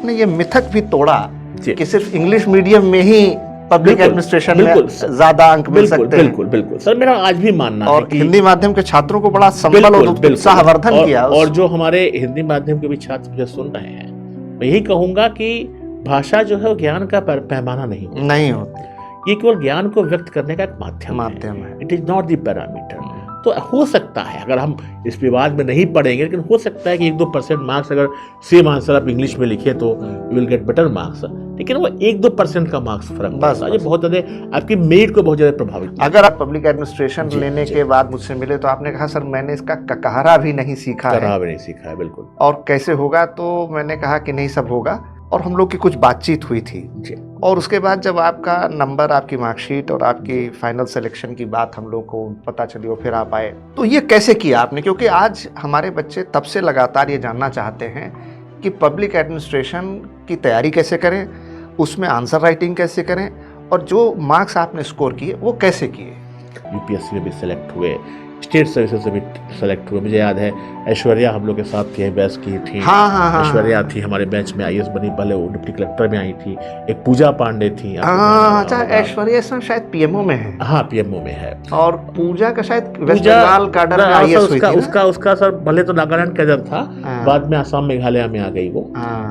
आपने ये मिथक भी तोड़ा कि सिर्फ इंग्लिश मीडियम में ही पब्लिक एडमिनिस्ट्रेशन में ज्यादा अंक मिल सकते हैं। बिल्कुल बिल्कुल सर, मेरा आज भी मानना है कि हिंदी माध्यम के छात्रों को बड़ा संबल और उत्साहवर्धन किया। और जो हमारे हिंदी माध्यम के भी छात्र मुझे सुन रहे हैं, मैं यही कहूंगा कि भाषा जो है वो ज्ञान का पैमाना नहीं होती। ये केवल ज्ञान को व्यक्त करने का एक माध्यम है। It is not the parameter. तो हो सकता है, अगर हम इस विवाद में नहीं पढ़ेंगे, लेकिन हो सकता है कि 1-2% मार्क्स, अगर सेम आंसर आप इंग्लिश में लिखे तो you will get better marks, लेकिन वो 1-2% का मार्क्स फर्क बस ये बहुत ज्यादा आपकी मेरिट को बहुत ज्यादा प्रभावित। अगर आप पब्लिक एडमिनिस्ट्रेशन लेने के बाद मुझसे मिले तो आपने कहा सर मैंने इसका ककहरा भी नहीं सीखा है। बिल्कुल। और कैसे होगा, तो मैंने कहा कि नहीं सब होगा, और हम लोग की कुछ बातचीत हुई थी जी। और उसके बाद जब आपका नंबर, आपकी मार्कशीट और आपकी फाइनल सिलेक्शन की बात हम लोग को पता चली और फिर आप आए, तो ये कैसे किया आपने? क्योंकि आज हमारे बच्चे तब से लगातार ये जानना चाहते हैं कि पब्लिक एडमिनिस्ट्रेशन की तैयारी कैसे करें, उसमें आंसर राइटिंग कैसे करें, और जो मार्क्स आपने स्कोर किए वो कैसे किए। यूपीएससी में भी सेलेक्ट हुए, स्टेट सर्विसेज से भी सेलेक्ट हुए। मुझे याद है ऐश्वर्या हम लोग के साथ थी, बैच की थी। हाँ। ऐश्वर्या थी हमारे बेंच में, आईएएस बनी, पहले वो डिप्टी कलेक्टर में आई थी। एक पूजा पांडे थी। अच्छा, ऐश्वर्या शायद पीएमओ में है। हाँ, पीएमओ में है। और पूजा का शायद वेस्ट बंगाल कैडर में आईएएस हुई थी। उसका सर भले तो नागालैंड कैडर था, बाद में आसाम मेघालय में आ गई वो,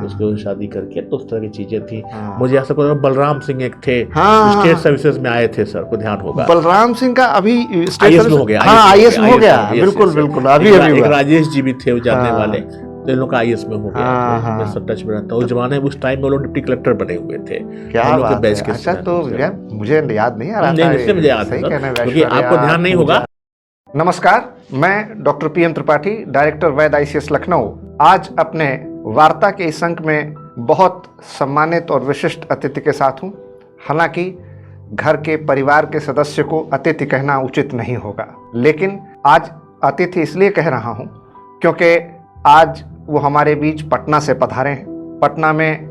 उसको शादी करके, तो उस तरह की चीजें थी। मुझे ऐसा कोई बलराम सिंह एक थे, स्टेट सर्विसेज में आए थे, सर को ध्यान होगा। बलराम सिंह का अभी स्टेट सर्विस हो गया, आईएएस हो गया। बिल्कुल अभी एक राजेश जी भी थे वो जानने वाले, तो इन लोग का आईएएस में हो गया। मैं सब टच में रहता हूँ। उस जमाने में, उस टाइम में वो लोग डिप्टी कलेक्टर बने हुए थे। क्या बात है। अच्छा, तो मुझे याद नहीं आ रहा था। मुझे याद है क्योंकि आपको ध्यान नहीं होगा। नमस्कार, मैं डॉक्टर पीएम त्रिपाठी, डायरेक्टर वैद आईसीएस लखनऊ। आज अपने वार्ता के इस अंक में बहुत सम्मानित और विशिष्ट अतिथि के साथ हूँ। हालांकि घर के परिवार के सदस्य को अतिथि कहना उचित नहीं होगा, लेकिन आज अतिथि इसलिए कह रहा हूँ क्योंकि आज वो हमारे बीच पटना से पधारे हैं। पटना में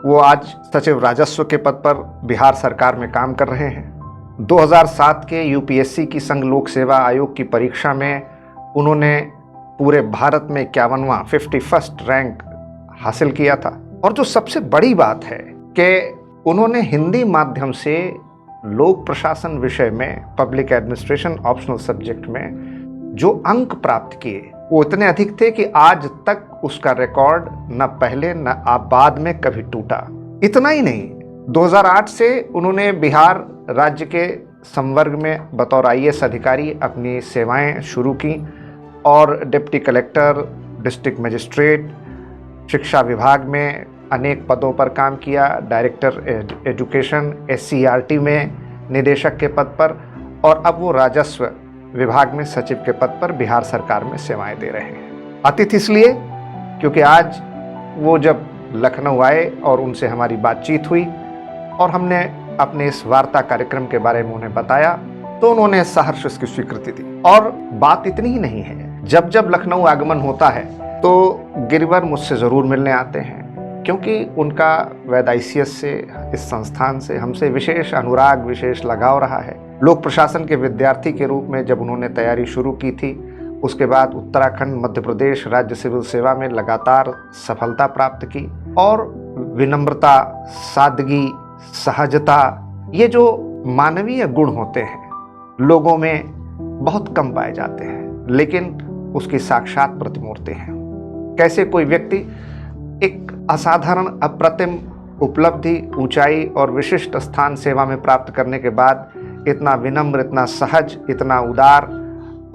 वो आज सचिव राजस्व के पद पर बिहार सरकार में काम कर रहे हैं। 2007 के यूपीएससी की संघ लोक सेवा आयोग की परीक्षा में उन्होंने पूरे भारत में 51वां 51st रैंक हासिल किया था। और जो सबसे बड़ी बात है कि उन्होंने हिंदी माध्यम से लोक प्रशासन विषय में, पब्लिक एडमिनिस्ट्रेशन ऑप्शनल सब्जेक्ट में जो अंक प्राप्त किए वो इतने अधिक थे कि आज तक उसका रिकॉर्ड न पहले न बाद में कभी टूटा। इतना ही नहीं, 2008 से उन्होंने बिहार राज्य के संवर्ग में बतौर आईएएस अधिकारी अपनी सेवाएं शुरू की और डिप्टी कलेक्टर, डिस्ट्रिक्ट मजिस्ट्रेट, शिक्षा विभाग में अनेक पदों पर काम किया। डायरेक्टर एजुकेशन एससीईआरटी में निदेशक के पद पर, और अब वो राजस्व विभाग में सचिव के पद पर बिहार सरकार में सेवाएं दे रहे हैं। अतिथि इसलिए क्योंकि आज वो जब लखनऊ आए और उनसे हमारी बातचीत हुई और हमने अपने इस वार्ता कार्यक्रम के बारे में उन्हें बताया, तो उन्होंने सहर्ष इसकी स्वीकृति दी। और बात इतनी ही नहीं है, जब जब लखनऊ आगमन होता है तो गिरिवर मुझसे ज़रूर मिलने आते हैं, क्योंकि उनका वैद आईसीएस से, इस संस्थान से हमसे विशेष अनुराग, विशेष लगाव रहा है। लोक प्रशासन के विद्यार्थी के रूप में जब उन्होंने तैयारी शुरू की थी, उसके बाद उत्तराखंड, मध्य प्रदेश राज्य सिविल सेवा में लगातार सफलता प्राप्त की। और विनम्रता, सादगी, सहजता, ये जो मानवीय गुण होते हैं लोगों में बहुत कम पाए जाते हैं, लेकिन उसकी साक्षात प्रतिमूर्ति हैं। कैसे कोई व्यक्ति एक असाधारण, अप्रतिम उपलब्धि, ऊंचाई और विशिष्ट स्थान सेवा में प्राप्त करने के बाद इतना विनम्र, इतना सहज, इतना उदार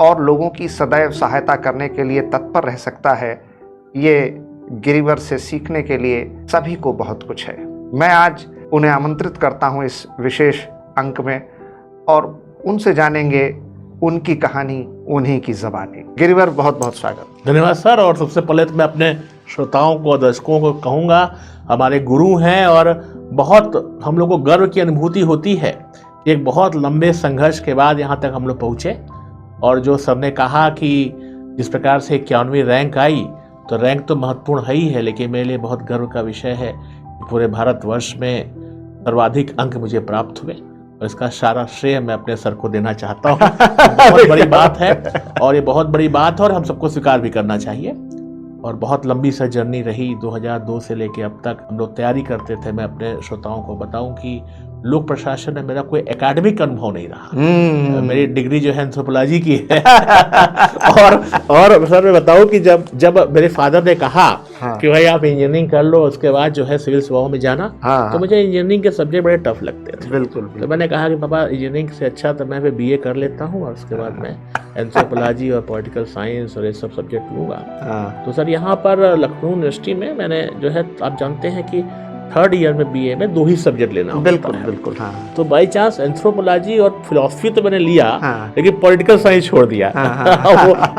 और लोगों की सदैव सहायता करने के लिए तत्पर रह सकता है, ये गिरिवर से सीखने के लिए सभी को बहुत कुछ है। मैं आज उन्हें आमंत्रित करता हूं इस विशेष अंक में, और उनसे जानेंगे उनकी कहानी, उन्हीं की ज़बानी। गिरिवर, बहुत बहुत स्वागत। धन्यवाद सर। और सबसे पहले तो मैं अपने श्रोताओं को, दर्शकों को कहूँगा, हमारे गुरु हैं और बहुत हम लोग को गर्व की अनुभूति होती है। एक बहुत लंबे संघर्ष के बाद यहाँ तक हम लोग पहुँचे, और जो सबने कहा कि जिस प्रकार से 91वीं रैंक आई, तो रैंक तो महत्वपूर्ण है ही है, लेकिन मेरे लिए बहुत गर्व का विषय है कि पूरे भारतवर्ष में सर्वाधिक अंक मुझे प्राप्त हुए, और इसका सारा श्रेय मैं अपने सर को देना चाहता हूँ। बहुत बड़ी बात है, और ये बहुत बड़ी बात है, और हम सबको स्वीकार भी करना चाहिए। और बहुत लंबी सा जर्नी रही। 2002 से लेके अब तक हम लोग तैयारी करते थे। मैं अपने श्रोताओं को बताऊं कि लोक प्रशासन में मेरा कोई एकेडमिक अनुभव नहीं रहा। मेरी डिग्री जो है एंथ्रोपोलॉजी की है। और सर मैं बताऊं कि जब मेरे फादर ने कहा कि भाई आप इंजीनियरिंग कर लो, उसके बाद जो है सिविल सेवाओं में जाना, तो मुझे इंजीनियरिंग के सब्जेक्ट बड़े टफ लगते थे। बिल्कुल। तो मैंने कहा कि पापा इंजीनियरिंग से अच्छा तो मैं BA कर लेता हूँ और उसके बाद मैं एंथ्रोपोलॉजी और पॉलिटिकल साइंस और ये सब सब्जेक्ट लूँगा। तो सर यहाँ पर लखनऊ यूनिवर्सिटी में मैंने जो है, आप जानते हैं कि 3rd ईयर में BA में 2 ही सब्जेक्ट लेना होता है। बिल्कुल। तो बाई चांस एंथ्रोपोलॉजी और फिलोसफी तो मैंने लिया, लेकिन पॉलिटिकल साइंस छोड़ दिया।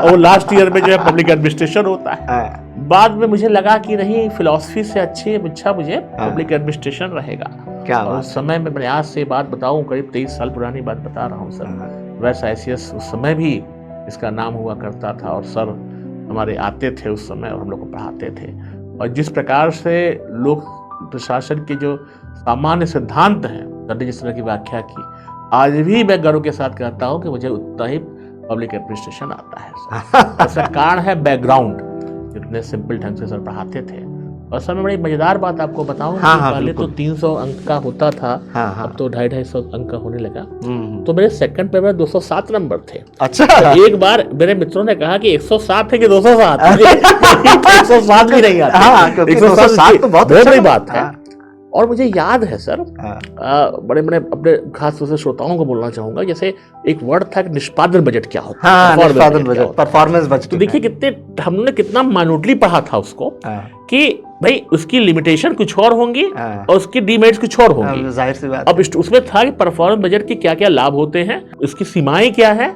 वो लास्ट ईयर में जो है पब्लिक एडमिनिस्ट्रेशन होता है। बाद में मुझे लगा कि नहीं, फिलोसफी से अच्छा मुझे पब्लिक एडमिनिस्ट्रेशन रहेगा। क्या और उस समय में, मैंने आज से बात बताऊं, करीब 23 साल पुरानी बात बता रहा हूँ सर, वैसा ICS उस समय भी इसका नाम हुआ करता था और सर हमारे आते थे उस समय और हम लोग को पढ़ाते थे। और जिस प्रकार से लोग प्रशासन के जो सामान्य सिद्धांत हैं, मैंने जिस तरह की व्याख्या की, आज भी मैं गर्व के साथ कहता हूं कि मुझे उतना ही पब्लिक एडमिनिस्ट्रेशन आता है। ऐसा कारण है बैकग्राउंड, इतने सिंपल ढंग से सर पढ़ाते थे। और सर मैं बड़ी मजेदार बात आपको बताऊं, पहले तो 300 अंक का होता था, अब तो 250-250 अंक का होने लगा। तो मेरे सेकंड पेपर में 207 नंबर थे। अच्छा। तो एक बार मेरे मित्रों ने कहा कि 107 है कि 207? 107 भी नहीं आता। 107 तो बहुत बड़ी बात है। और मुझे याद है सर, बड़े बड़े अपने खास तौर से श्रोताओं को बोलना चाहूंगा, जैसे एक वर्ड था कि निष्पादन बजट क्या होता है, निष्पादन बजट, परफॉर्मेंस बजट। तो देखिए कितने हमने कितना माइन्यूटली पढ़ा था उसको, कि भाई उसकी लिमिटेशन कुछ और होंगी और उसकी डीमेरिट्स कुछ और होंगी। जाहिर सी बात। अब उसमें था कि परफॉर्मेंस बजट के क्या क्या लाभ होते हैं, उसकी सीमाएं क्या है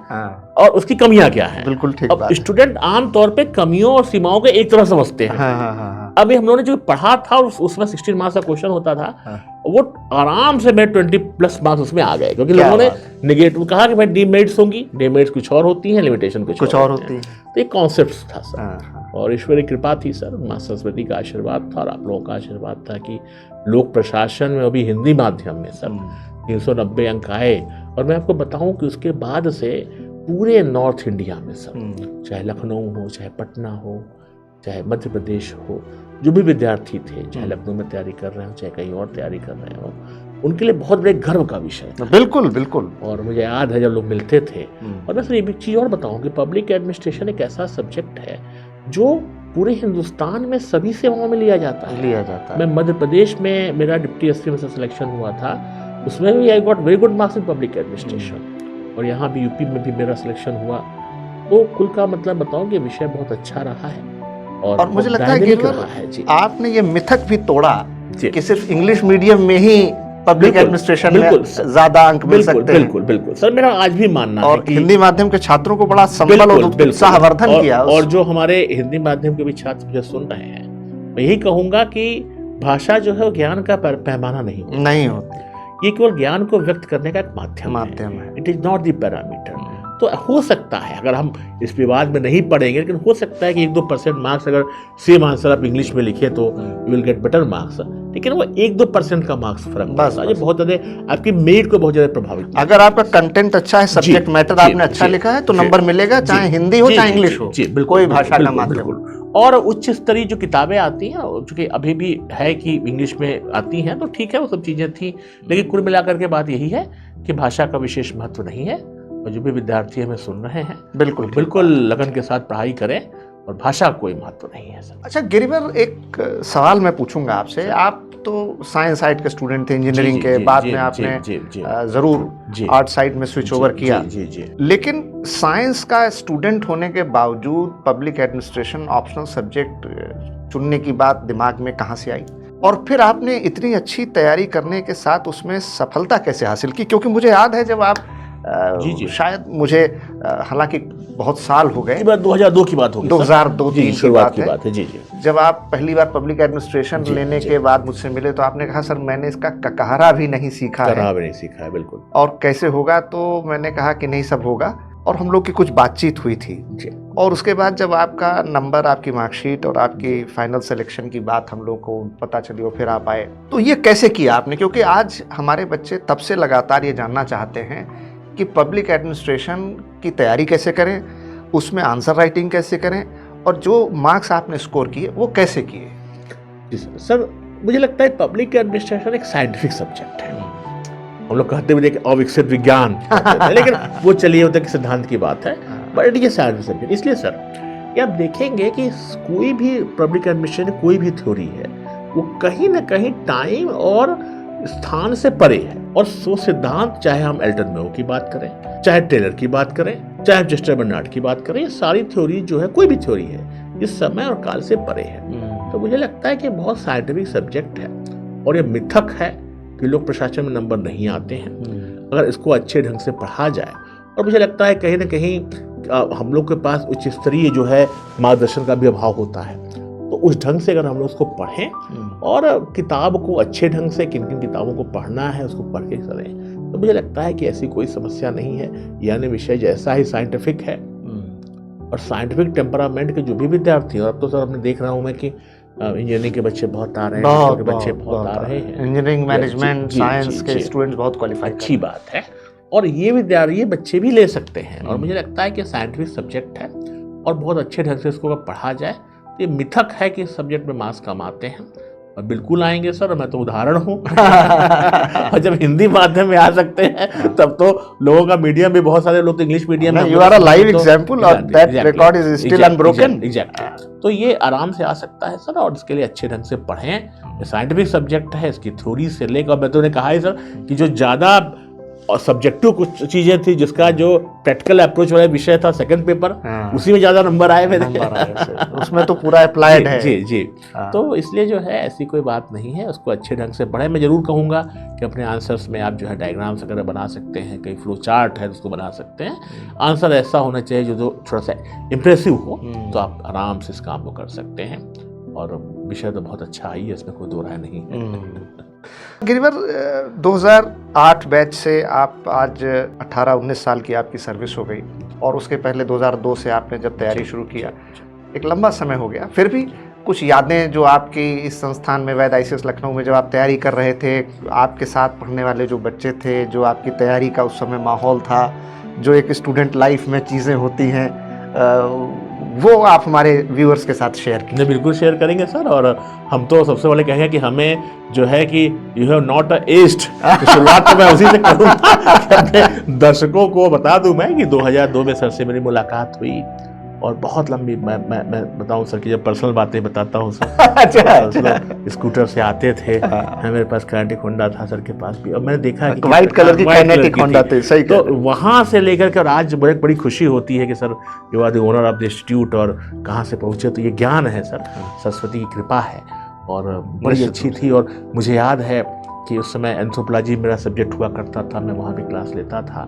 और उसकी कमियां क्या है। बिल्कुल ठीक। अब स्टूडेंट आमतौर पे कमियों और सीमाओं को एक तरह समझते हैं। अभी हम लोगों ने जो पढ़ा था उसमें 16 मार्क्स का क्वेश्चन होता था, वो आराम से मेरे 20+ मार्क्स उसमें आ गए, क्योंकि लोगों ने नेगेटिव कहा कि भाई डीमेरिट्स होंगी, डीमेरिट्स कुछ और होती हैं, लिमिटेशन कुछ और होती है। तो एक कॉन्सेप्ट था सर, और ईश्वरी कृपा थी सर, माँ सरस्वती का आशीर्वाद था और आप लोगों का आशीर्वाद था कि लोक प्रशासन में अभी हिंदी माध्यम में सर 390 अंक आए। और मैं आपको बताऊं कि उसके बाद से पूरे नॉर्थ इंडिया में सर, चाहे लखनऊ हो, चाहे पटना हो, चाहे मध्य प्रदेश हो, जो भी विद्यार्थी थे, चाहे लखनऊ में तैयारी कर रहे हो, चाहे कहीं और तैयारी कर रहे हो, उनके लिए बहुत बड़े गर्व का विषय था। बिल्कुल। और मुझे याद है जब लोग मिलते थे। और मैं सर ये भी चीज़ और बताऊं कि पब्लिक एडमिनिस्ट्रेशन एक ऐसा सब्जेक्ट है जो पूरे हिंदुस्तान में सभी सेवाओं में लिया जाता है। मैं मध्य प्रदेश में मेरा डिप्टी एसपी में सिलेक्शन हुआ था, उसमें भी I got very good marks in public administration. और यहाँ भी यूपी में भी मेरा सिलेक्शन हुआ। तो कुल का मतलब बताऊं कि विषय बहुत अच्छा रहा है और मुझे लगता है कि आपने ये मिथक भी तोड़ा कि सिर्फ इंग्लिश मीडियम में ही पब्लिक एडमिनिस्ट्रेशन में ज्यादा अंक मिल सकते हैं। बिल्कुल सर, मेरा आज भी मानना है कि हिंदी माध्यम के छात्रों को बड़ा संबल और उत्साहवर्धन किया। और जो हमारे हिंदी माध्यम के भी छात्र मुझे सुन रहे हैं, मैं यही कहूंगा कि भाषा जो है वो ज्ञान का पैमाना नहीं होती। ये केवल ज्ञान को व्यक्त करने का एक माध्यम है। It is not the parameter. तो हो सकता है, अगर हम इस विवाद में नहीं पढ़ेंगे, लेकिन हो सकता है कि 1-2% मार्क्स अगर सेम आंसर आप इंग्लिश में लिखे तो you will get better marks, लेकिन वो 1-2% का मार्क्स फर्क बस ये बहुत ज्यादा आपकी मेरिट को बहुत ज्यादा प्रभावित। अगर आपका कंटेंट अच्छा है, सब्जेक्ट मैटर आपने अच्छा लिखा है, तो नंबर मिलेगा, चाहे हिंदी हो चाहे इंग्लिश हो, कोई भाषा का माध्यम। और उच्च स्तरीय जो किताबें आती हैं, चूंकि अभी भी है कि इंग्लिश में आती हैं, तो ठीक है, वो सब चीजें थी, लेकिन कुल मिलाकर के बात यही है कि भाषा का विशेष महत्व नहीं है। और जो भी विद्यार्थी हमें सुन रहे हैं, बिल्कुल लगन के साथ पढ़ाई करें, और भाषा कोई महत्व नहीं है सर। अच्छा गिरिवर, एक सवाल मैं पूछूंगा आपसे। आप तो साइंस साइड के स्टूडेंट थे, इंजीनियरिंग के बाद में आपने जरूर आर्ट साइड में स्विच ओवर किया, लेकिन साइंस का स्टूडेंट होने के बावजूद पब्लिक एडमिनिस्ट्रेशन ऑप्शनल सब्जेक्ट चुनने की बात दिमाग में कहाँ से आई? और फिर आपने इतनी अच्छी तैयारी करने के साथ उसमें सफलता कैसे हासिल की? क्योंकि मुझे याद है जब आप शायद मुझे हालांकि बहुत साल हो गए, 2002 की बात होगी, 2002-3 की बात है। जी। जब आप पहली बार पब्लिक एडमिनिस्ट्रेशन लेने के बाद मुझसे मिले तो आपने कहा सर मैंने इसका ककहरा भी नहीं सीखा है। बिल्कुल। और कैसे होगा? तो मैंने कहा कि नहीं, सब होगा। और हम लोग की कुछ बातचीत हुई थी और उसके बाद जब आपका नंबर, आपकी मार्कशीट और आपकी फाइनल सिलेक्शन की बात हम लोग को पता चली और फिर आप आए, तो ये कैसे किया आपने? क्योंकि आज हमारे बच्चे तब से लगातार ये जानना चाहते हैं कि पब्लिक एडमिनिस्ट्रेशन की तैयारी कैसे करें, उसमें आंसर राइटिंग कैसे करें, और जो मार्क्स आपने स्कोर किए वो कैसे किए? जी सर, मुझे लगता है पब्लिक एडमिनिस्ट्रेशन एक साइंटिफिक सब्जेक्ट है। हम लोग कहते भी देखिए अविकसित विज्ञान लेकिन वो चलिए होता है कि सिद्धांत की बात है, बट ये साइंटिफिक सब्जेक्ट। इसलिए सर कि आप देखेंगे कि कोई भी पब्लिक एडमिनिस्ट्रेशन कोई भी थ्योरी है वो कहीं ना कहीं टाइम और स्थान से परे है। और सो सिद्धांत, चाहे हम एल्टन मेयो की बात करें, चाहे टेलर की बात करें, चाहे चेस्टर बर्नार्ड की बात करें, ये सारी थ्योरी जो है, कोई भी थ्योरी है, इस समय और काल से परे है। तो मुझे लगता है कि बहुत साइंटिफिक सब्जेक्ट है और ये मिथक है कि लोग प्रशासन में नंबर नहीं आते हैं अगर इसको अच्छे ढंग से पढ़ा जाए। और मुझे लगता है कहीं ना कहीं हम लोग के पास उच्च स्तरीय जो है मार्गदर्शन का भी अभाव होता है। तो उस ढंग से अगर हम लोग उसको पढ़ें और किताब को अच्छे ढंग से, किन किन किताबों को पढ़ना है उसको पढ़ के करें, तो मुझे लगता है कि ऐसी कोई समस्या नहीं है। यानी विषय जैसा ही साइंटिफिक है और साइंटिफिक टेम्परामेंट के जो भी विद्यार्थी, और अब तो सर अपने देख रहा हूँ मैं कि इंजीनियरिंग के बच्चे बहुत आ रहे हैं, के बच्चे बहुत आ रहे हैं, इंजीनियरिंग, मैनेजमेंट, साइंस के स्टूडेंट्स बहुत क्वालिफाई, अच्छी बात है। और ये विद्यार्थी, ये बच्चे भी ले सकते हैं। और मुझे लगता है कि साइंटिफिक सब्जेक्ट है और बहुत अच्छे ढंग से इसको अगर पढ़ा जाए तो ये मिथक है कि इस सब्जेक्ट में मार्क्स कम आते हैं, और बिल्कुल आएंगे सर, मैं तो उदाहरण हूँ। और जब हिंदी माध्यम में आ सकते हैं तब तो लोगों का मीडियम भी, बहुत सारे लोग तो इंग्लिश मीडियम में, you are a live example और that record is still unbroken. Exactly, तो ये आराम से आ सकता है सर, और इसके लिए अच्छे ढंग से पढ़ें। साइंटिफिक सब्जेक्ट है, इसकी थ्योरी से लेकर, मैं तो ने कहा है सर कि जो ज़्यादा और सब्जेक्टिव कुछ चीजें थी, जिसका जो प्रैक्टिकल अप्रोच वाला विषय था सेकंड पेपर, उसी में ज्यादा नंबर आए मेरे, उसमें तो पूरा अप्लाइड है। जी जी। तो इसलिए जो है ऐसी कोई बात नहीं है, उसको अच्छे ढंग से पढ़े। मैं जरूर कहूँगा कि अपने आंसर्स में आप जो है डायग्राम्स वगैरह बना सकते हैं, कई फ्लो चार्ट है उसको बना सकते हैं। आंसर ऐसा होना चाहिए जो थोड़ा सा इम्प्रेसिव हो, तो आप आराम से इस काम को कर सकते हैं। और विषय तो बहुत अच्छा आई है, इसमें कोई दो राय नहीं है। गिरिवर, 2008 बैच से आप आज 18-19 साल की आपकी सर्विस हो गई, और उसके पहले 2002 से आपने जब तैयारी शुरू किया, एक लंबा समय हो गया। फिर भी कुछ यादें जो आपकी इस संस्थान में, वैद ICS लखनऊ में जब आप तैयारी कर रहे थे, आपके साथ पढ़ने वाले जो बच्चे थे, जो आपकी तैयारी का उस समय माहौल था, जो एक स्टूडेंट लाइफ में चीज़ें होती हैं, वो आप हमारे व्यूअर्स के साथ शेयर कीजिए। बिल्कुल शेयर करेंगे सर। और हम तो सबसे पहले कहेंगे कि हमें जो है कि यू हैव नॉट एज्ड, शुरुआत तो मैं उसी से करूँगा। अपने दर्शकों को बता दूं मैं कि 2002 में सर से मेरी मुलाकात हुई, और बहुत लंबी, मैं बताऊं सर कि जब पर्सनल बातें बताता हूं सर। अच्छा। स्कूटर से आते थे, मेरे पास काइनेटिक होंडा था सर के पास भी, और मैंने देखा कि व्हाइट कलर की काइनेटिक होंडा थी। सही। तो वहां से लेकर के और आज बड़ी खुशी होती है कि sir you are the owner of the institute, और कहाँ से पहुंचे। तो ये ज्ञान है सर, सरस्वती की कृपा है, और बड़ी अच्छी थी। और मुझे याद है कि उस समय एंथ्रोपोलॉजी मेरा सब्जेक्ट हुआ करता था, मैं वहाँ भी क्लास लेता था।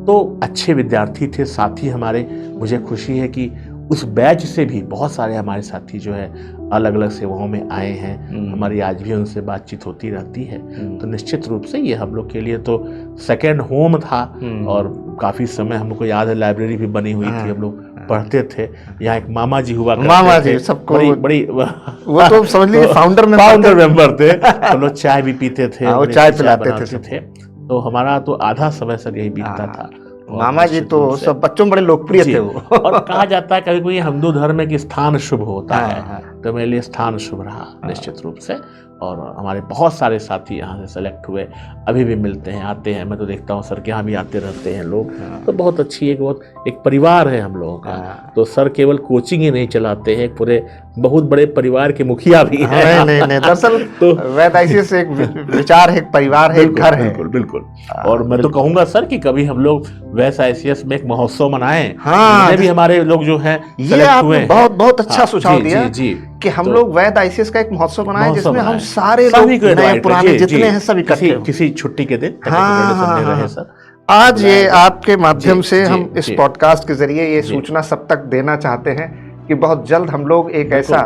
तो अच्छे विद्यार्थी थे साथी हमारे। मुझे खुशी है कि उस बैच से भी बहुत सारे हमारे साथी जो है अलग अलग सेवाओं में आए हैं। हमारी आज भी उनसे बातचीत होती रहती है। तो निश्चित रूप से ये हम लोग के लिए तो सेकेंड होम था, और काफ़ी समय हमको याद है लाइब्रेरी भी बनी हुई थी, हम लोग पढ़ते थे। यहाँ एक मामा जी हुआ करते मामा थे, जी सबको बड़ी वो तो समझ लीजिए फाउंडर मेंबर थे। हम लोग चाय भी पीते थे, वो चाय पिलाते थे। तो हमारा तो आधा समय सर यही बीतता था। मामा जी तो सब बच्चों में बड़े लोकप्रिय थे वो। और कहा जाता है कभी कोई हिंदू धर्म में कि स्थान शुभ होता है, तो मेरे लिए स्थान शुभ रहा निश्चित रूप से। और हमारे बहुत सारे साथी यहाँ से सेलेक्ट हुए, अभी भी मिलते हैं, आते हैं। मैं तो देखता हूँ सर के यहाँ भी आते रहते हैं लोग। तो बहुत अच्छी एक परिवार है हम लोगों का। तो सर केवल कोचिंग ही नहीं चलाते हैं, पूरे बहुत बड़े परिवार के मुखिया भी हैं। नहीं दरअसल तो वैद ICS एक विचार है, एक परिवार है, एक घर है। बिल्कुल बिल्कुल। और मैं तो कहूँगा सर कि कभी हम लोग वैद ICS में एक महोत्सव मनाएं। हाँ, भी हमारे लोग जो हैं ये आपने बहुत अच्छा सुझाव दिया जी कि हम लोग वैद ICS का एक महोत्सव बनाएं, जिसमें हम सारे लोग नए पुराने जितने हैं सब इकट्ठे हों, किसी छुट्टी के दिन। हाँ। आज ये आपके माध्यम से हम इस पॉडकास्ट के जरिए ये सूचना सब तक देना चाहते हैं कि बहुत जल्द हम लोग एक ऐसा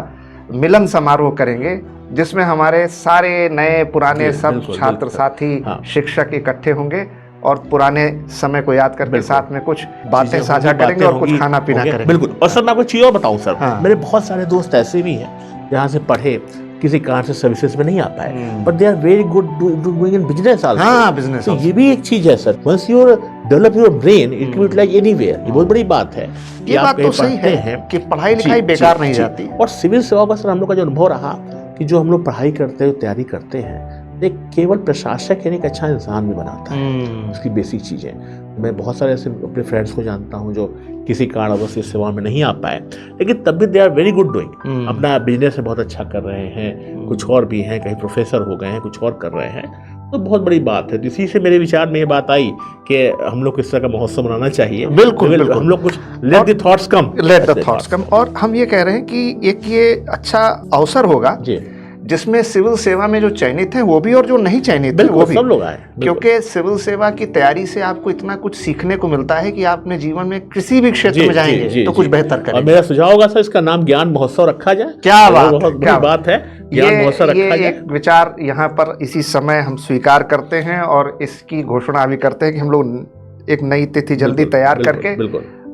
मिलन समारोह करेंगे जिसमें हमारे सारे नए पुराने सब छात्र साथी शिक्षक इकट्ठे होंगे, और पुराने समय को याद करके साथ में कुछ बातें साझा करेंगे और कुछ खाना पीना करेंगे। बिल्कुल। और सर मैं आपको चीज़ और बताऊं सर, मेरे बहुत सारे दोस्त ऐसे भी हैं जहाँ से पढ़े, किसी कारण से सर्विसेज में नहीं आ पाए, but they are very good doing in business also. हाँ, बिजनेस तो ये भी एक चीज है sir, once you develop your brain it can utilise anywhere. ये बहुत बड़ी बात है। ये बात तो सही है कि पढ़ाई लिखाई बेकार नहीं जाती। और सिविल सेवा का सर हम लोग का जो अनुभव रहा कि जो हम लोग पढ़ाई करते हैं, तैयारी करते हैं, एक केवल प्रशासक यानी एक अच्छा इंसान भी बनाता है। उसकी बेसिक चीज़ें, मैं बहुत सारे ऐसे अपने फ्रेंड्स को जानता हूँ जो किसी कारणवश इस सेवा में नहीं आ पाए, लेकिन तब भी they are very good doing, अपना बिजनेस में बहुत अच्छा कर रहे हैं। कुछ और भी हैं, कहीं प्रोफेसर हो गए हैं, कुछ और कर रहे हैं, तो बहुत बड़ी बात है। तो इसी से मेरे विचार में ये बात आई कि हम लोग इस तरह का महोत्सव मनाना चाहिए। बिल्कुल, बिल्कुल। हम लोग कुछ लेट द थॉट्स कम, और हम ये कह रहे हैं कि एक ये अच्छा अवसर होगा जी, जिसमें सिविल सेवा में जो चयनित हैं वो भी और जो नहीं चयनित हैं वो भी, सब लोग आए, क्योंकि सिविल सेवा की तैयारी से आपको इतना कुछ सीखने को मिलता है कि आप अपने जीवन में किसी भी क्षेत्र में जाएंगे तो कुछ बेहतर करेंगे। और मेरा सुझाव होगा सर, इसका नाम ज्ञान महोत्सव रखा जाए। क्या बात, बहुत बड़ी बात है, ज्ञान महोत्सव रखा जाए। एक विचार यहाँ पर इसी समय हम स्वीकार करते हैं और इसकी घोषणा भी करते हैं कि हम लोग एक नई तिथि जल्दी तैयार करके,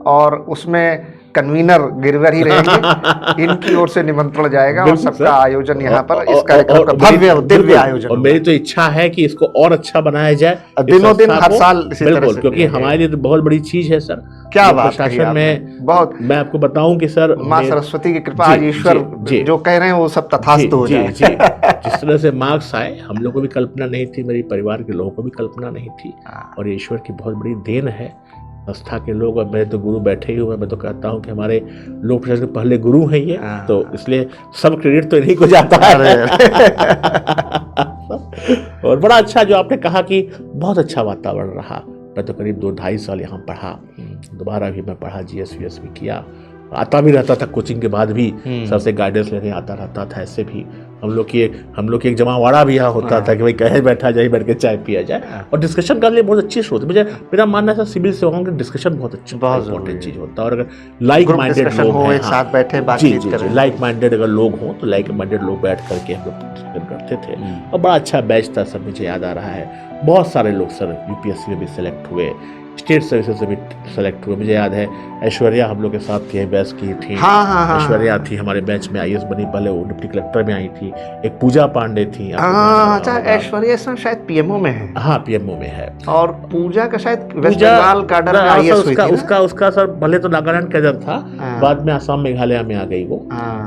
और उसमें कन्वीनर गिरवर ही रहेंगे, इनकी ओर से निमंत्रण जाएगा और सबका आयोजन यहाँ पर इस कार्यक्रम का भव्य दिव्य आयोजन। और मेरी तो इच्छा है कि इसको और अच्छा बनाया जाए, दिनों दिन हर साल इसी तरह बिल्कुल, से, क्योंकि हमारे लिए तो बहुत बड़ी चीज है सर। क्या बात है प्रशासन में बहुत, मैं आपको बताऊं कि सर माँ सरस्वती की कृपा, आज ईश्वर जो कह रहे हैं वो सब तथास्तु हो जाए। जिस तरह से मार्क्स आए, हम लोग को भी कल्पना नहीं थी, मेरे परिवार के लोगों को भी कल्पना नहीं थी, और ईश्वर की बहुत बड़ी देन है, संस्था के लोग। और मेरे तो गुरु बैठे ही हुए, मैं तो कहता हूँ कि हमारे लोक प्रशासन के पहले गुरु हैं ये, तो इसलिए सब क्रेडिट तो इन्हीं को जाता है। और बड़ा अच्छा जो आपने कहा कि बहुत अच्छा वातावरण रहा। मैं तो करीब 2-2.5 साल यहाँ पढ़ा, दोबारा भी मैं पढ़ा, GS भी किया, आता भी रहता था कोचिंग के बाद भी, सर से गाइडेंस लेने आता रहता था। ऐसे भी हम लोग की एक जमावाड़ा भी यहाँ होता था कि भाई कहे बैठा जाए, बैठ के चाय पिया जाए, और डिस्कशन करने लिए बहुत अच्छी स्रोत है। मुझे मेरा मानना है सिविल सेवाओं का डिस्कशन बहुत अच्छा, बहुत इंपॉर्टेंट चीज होता है। और अगर लाइक माइंडेड लोग हैं, एक साथ बैठे बातचीत करें, लाइक माइंडेड अगर लोग हों तो लाइक माइंडेड लोग बैठ करके हम लोग डिस्कशन करते थे, और बड़ा अच्छा बैच था सर। मुझे याद आ रहा है बहुत सारे लोग सर UPSC में भी सिलेक्ट हुए, स्टेट सर्विसेज से भी सेलेक्ट हुए। मुझे याद है ऐश्वर्या हम लोग के साथ की बैच की थी। ऐश्वर्या थी हमारे बैच में, IAS बनी, पहले वो डिप्टी कलेक्टर में आई थी। एक पूजा पांडे थी। अच्छा, ऐश्वर्या शायद PMO में है। हाँ, PMO में है। और पूजा का शायद वेस्ट बंगाल कैडर में IAS हुई थी। उसका सर भले तो नागालैंड कैडर था, बाद में आसाम मेघालय में आ गई वो,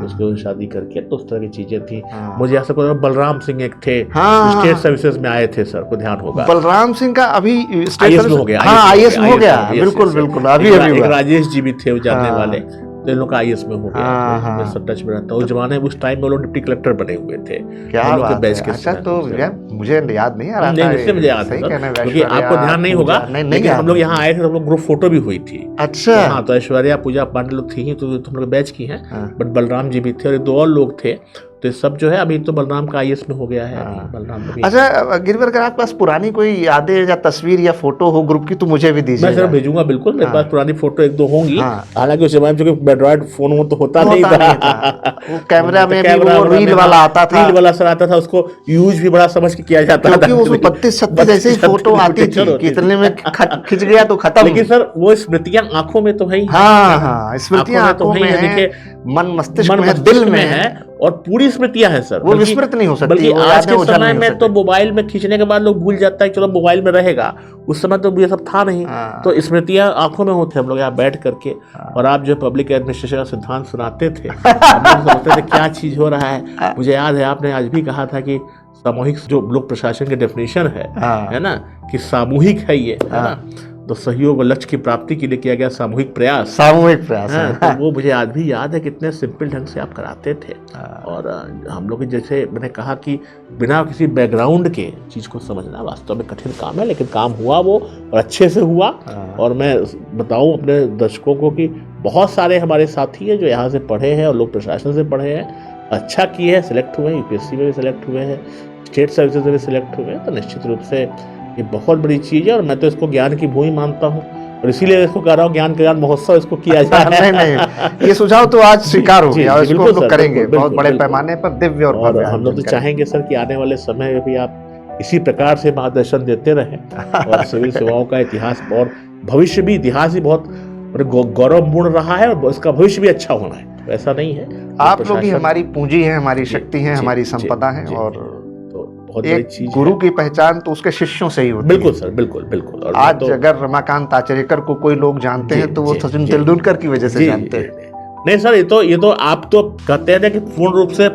उसको शादी करके, तो उस तरह की चीजें थी। मुझे ऐसा कोई बलराम सिंह एक थे, स्टेट सर्विसेज में आए थे सर, को ध्यान होगा। बलराम सिंह का अभी IAS में हो गया, IAS में हो गया, बिल्कुल बिल्कुल। अभी राजेश जी भी थे वो जानने वाले, तो इन लोग का IAS में हो गया। मैं सब टच में रहता हूँ। उस जमाने में, उस टाइम में वो लोग डिप्टी कलेक्टर बने हुए थे। क्या बात है। अच्छा, तो यार मुझे याद नहीं आ रहा था। नहीं, मुझे याद है क्योंकि आपको ध्यान नहीं होगा, लेकिन हम लोग यहाँ आए थे तो हम लोग ग्रुप फोटो भी हुई थी। अच्छा। हाँ, तो ऐश्वर्या पूजा पांडे लोग थी, तो तुम लोग बैच की हैं, बट बलराम जी भी थे और 2 और लोग थे। तो सब जो है अभी तो बलराम का IAS में हो गया है। बलराम भी। अच्छा गिरवर, अगर आपके पास पुरानी कोई यादें या तस्वीर या फोटो हो ग्रुप की तो मुझे भी दीजिए। मैं सर भेजूंगा, बिल्कुल। मेरे पास पुरानी फोटो 1-2 होंगी। हालांकि उस समय में एंड्रॉइड फोन तो होता नहीं था। वो कैमरा में भी वो रील वाला आता था। रील वाला सर आता था, उसको यूज भी बड़ा समझ के किया जाता था, क्योंकि उसमें 32-36 ऐसी फोटो आती थी, कितने में खिंच गया तो खत्म। लेकिन सर वो स्मृतियां आंखों में तो है ही। हाँ, स्मृतियां आंखों में है, देखिए मन मस्तिष्क में है, दिल में है, और पूरी स्मृतियां हैं सर। वो विस्मृत नहीं हो सकती। बल्कि आज के समय में तो मोबाइल में खींचने के बाद लोग भूल जाता है, चलो मोबाइल में रहेगा। उस समय तो ये सब था नहीं। तो स्मृतियां आंखों में होते हम लोग यहाँ बैठ करके, और आप जो पब्लिक एडमिनिस्ट्रेशन का सिद्धांत सुनाते थे, हम लोग समझते थे क्या चीज हो रहा है। मुझे याद है आपने आज भी कहा था कि सामूहिक जो लोक प्रशासन की डेफिनेशन है ना, कि सामूहिक है ये, है ना, तो सहयोग और लक्ष्य की प्राप्ति के लिए किया गया सामूहिक प्रयास है। तो वो मुझे आज भी याद है, कितने सिंपल ढंग से आप कराते थे। और हम लोग जैसे मैंने कहा कि बिना किसी बैकग्राउंड के चीज़ को समझना वास्तव में कठिन काम है, लेकिन काम हुआ वो, और अच्छे से हुआ। और मैं बताऊं अपने दर्शकों को कि बहुत सारे हमारे साथी हैं जो यहाँ से पढ़े हैं और लोक प्रशासन से पढ़े हैं, अच्छा किए हैं, सिलेक्ट हुए हैं, UPSC में भी सिलेक्ट हुए हैं, स्टेट सर्विसेज में भी सिलेक्ट हुए हैं। तो निश्चित रूप से ये बहुत बड़ी चीज़ है, और मैं तो इसको ज्ञान की भूमि मानता हूँ, और इसीलिए इसको कह रहा हूँ ज्ञान महोत्सव इसको किया जाए। नहीं, ये सुझाव तो आज स्वीकार हो गया, इसको हम लोग करेंगे बहुत बड़े पैमाने पर, दिव्य और हम लोग तो चाहेंगे सर कि आने वाले समय में भी आप इसी प्रकार से मार्गदर्शन देते रहें। और सिविल सेवाओं का इतिहास और भविष्य भी, इतिहास ही बहुत गौरवपूर्ण रहा है, और इसका भविष्य भी अच्छा होना है। ऐसा नहीं है, आप लोग ही प्रशासन- हमारी पूंजी है, हमारी जी, शक्ति है, जी, हमारी जी, संपदा है। जी, और तो बहुत बड़ी एक चीज गुरु है। की पहचान तो उसके शिष्यों से ही होती बिल्कुल है। सर, बिल्कुल बिल्कुल। और मैं आज तो अगर रमाकांत आचरेकर को कोई लोग जानते जी, हैं तो वो जी, सचिन जी, तेंदुलकर की वजह से जी, जानते जी, हैं। जी। नहीं सर, ये तो आप तो कहते हैं ना कि पूर्ण रूप से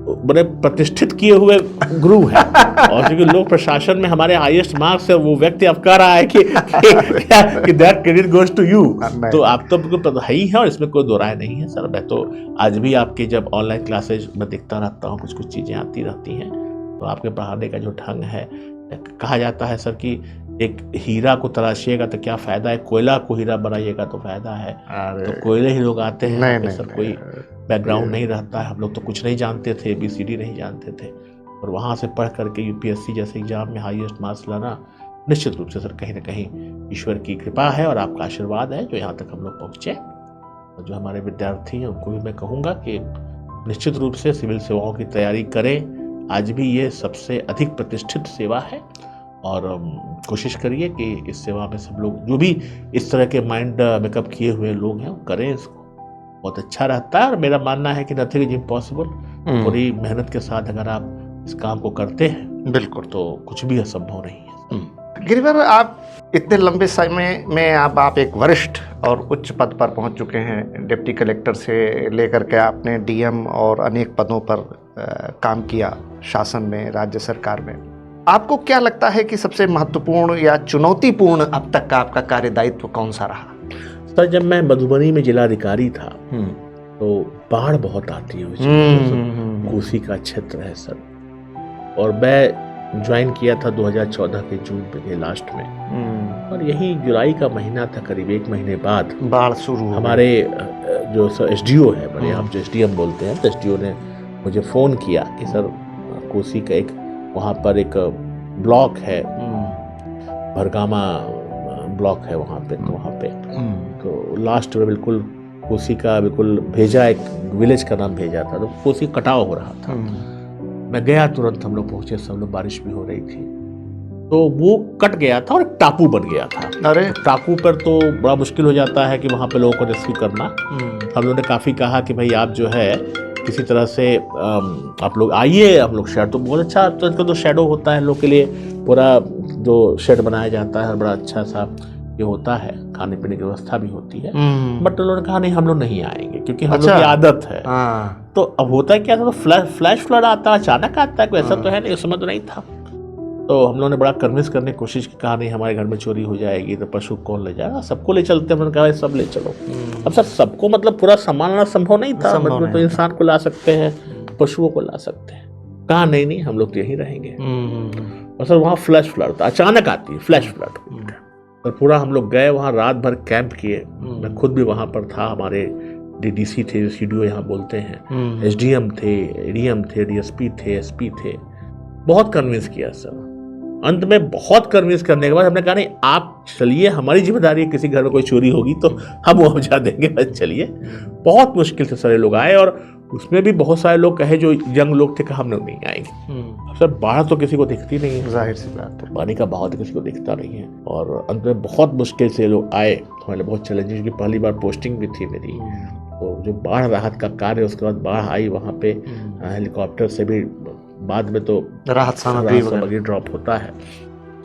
बड़े प्रतिष्ठित किए हुए गुरु हैं। और क्योंकि लोक प्रशासन में हमारे हाईएस्ट मार्क्स है, वो व्यक्ति अब कह रहा है कि that credit goes to you. नहीं। तो आप तो बिल्कुल पता ही है और इसमें कोई दो राय नहीं है सर। मैं तो आज भी आपके जब ऑनलाइन क्लासेज में देखता रहता हूँ, कुछ कुछ चीज़ें आती रहती हैं, तो आपके पढ़ाने का जो ढंग है, कहा जाता है सर कि एक हीरा को तराशिएगा तो क्या फायदा है, कोयला को हीरा बनाइएगा तो फायदा है। तो कोयले ही लोग आते हैं, नहीं, यहाँ पे नहीं, सर नहीं। कोई बैकग्राउंड नहीं रहता है। हम लोग तो कुछ नहीं जानते थे, ABCD नहीं जानते थे, और वहाँ से पढ़ करके UPSC जैसे एग्जाम में हाईएस्ट मार्क्स लाना निश्चित रूप से सर कहीं ना कहीं ईश्वर की कृपा है और आपका आशीर्वाद है जो यहाँ तक हम लोग पहुँचे। और जो हमारे विद्यार्थी हैं उनको भी मैं कहूँगा कि निश्चित रूप से सिविल सेवाओं की तैयारी करें। आज भी ये सबसे अधिक प्रतिष्ठित सेवा है और कोशिश करिए कि इस सेवा में सब लोग जो भी इस तरह के माइंड मेकअप किए हुए लोग हैं वो करें इसको, बहुत अच्छा रहता है। और मेरा मानना है कि नथिंग इज इम्पॉसिबल। पूरी मेहनत के साथ अगर आप इस काम को करते हैं बिल्कुल तो कुछ भी असंभव नहीं है। गिरिवर, आप इतने लंबे समय में आप एक वरिष्ठ और उच्च पद पर पहुंच चुके हैं। डिप्टी कलेक्टर से लेकर के आपने DM और अनेक पदों पर काम किया शासन में, राज्य सरकार में। आपको क्या लगता है कि सबसे महत्वपूर्ण या चुनौतीपूर्ण अब तक का आपका कार्यदायित्व कौन सा रहा? सर, जब मैं मधुबनी में जिलाधिकारी था तो बाढ़ बहुत आती है उस जगह, कोसी का क्षेत्र है सर, और मैं ज्वाइन किया था 2014 के जून के लास्ट में, और यही जुलाई का महीना था, करीब 1 महीने बाद बाढ़ शुरू हमारे जो SDO है, बड़े आप जो SDM बोलते हैं, तो SDO ने मुझे फ़ोन किया कि सर कोसी का एक वहाँ पर एक ब्लॉक है, भरगामा ब्लॉक है वहाँ पे, तो वहाँ पे तो लास्ट में बिल्कुल कोसी का बिल्कुल भेजा, एक विलेज का नाम भेजा था, तो कोसी कटाव हो रहा था। मैं गया, तुरंत हम लोग पहुँचे, सब लोग, बारिश भी हो रही थी, तो वो कट गया था और एक टापू बन गया था। अरे टापू पर तो बड़ा मुश्किल हो जाता है कि वहाँ पे लोगों को रेस्क्यू करना। हम लोगों ने काफ़ी कहा कि भाई आप जो है किसी तरह से आप लोग आइए, हम लोग शेड, तो बहुत अच्छा, तो इनका तो शेडो होता है लोग के लिए, पूरा जो शेड बनाया जाता है बड़ा अच्छा सा ये होता है, खाने पीने की व्यवस्था भी होती है। बट उन्होंने कहा नहीं, हम लोग नहीं आएंगे क्योंकि हम लोग की आदत है। तो अब होता क्या था, तो फ्लैश फ्लड आता है, अचानक आता है, कोई ऐसा तो है नहीं, उस समय तो नहीं था। तो हम लोगों ने बड़ा कन्विंस करने की कोशिश की, कहा नहीं हमारे घर में चोरी हो जाएगी तो पशु कौन ले जाएगा, सबको ले चलते हैं। मैंने कहा सब ले चलो। अब सर सबको मतलब पूरा सामान लाना संभव नहीं था, मतलब तो इंसान को ला सकते हैं, पशुओं को ला सकते हैं। कहा नहीं हम लोग तो यहीं रहेंगे। और सर वहाँ फ्लैश फ्लड था, अचानक आती है फ्लैश फ्लड। और पूरा हम लोग गए वहाँ, रात भर कैंप किए। मैं खुद भी वहाँ पर था, हमारे DDC थे, CDO यहाँ बोलते हैं, SDM थे, ADM थे, DSP थे, SP थे, बहुत कन्विंस किया सर। अंत में बहुत कन्विंस करने के बाद हमने कहा नहीं आप चलिए, हमारी जिम्मेदारी है, किसी घर में कोई चोरी होगी तो हम मुआवजा देंगे, बस चलिए। बहुत मुश्किल से सारे लोग आए, और उसमें भी बहुत सारे लोग कहे जो यंग लोग थे, कहा हम लोग नहीं आएंगे। सर बाढ़ तो किसी को दिखती नहीं है, जाहिर सी बात है, पानी का बहाव तो किसी को दिखता नहीं है। और अंत में बहुत मुश्किल से लोग आए, हमारे बहुत चैलेंजिंग, क्योंकि पहली बार पोस्टिंग भी थी मेरी। तो जो बाढ़ राहत का कार्य, उसके बाद बाढ़ आई, वहाँ पे हेलीकॉप्टर से भी बाद में तो राहत सामग्री ड्रॉप होता है।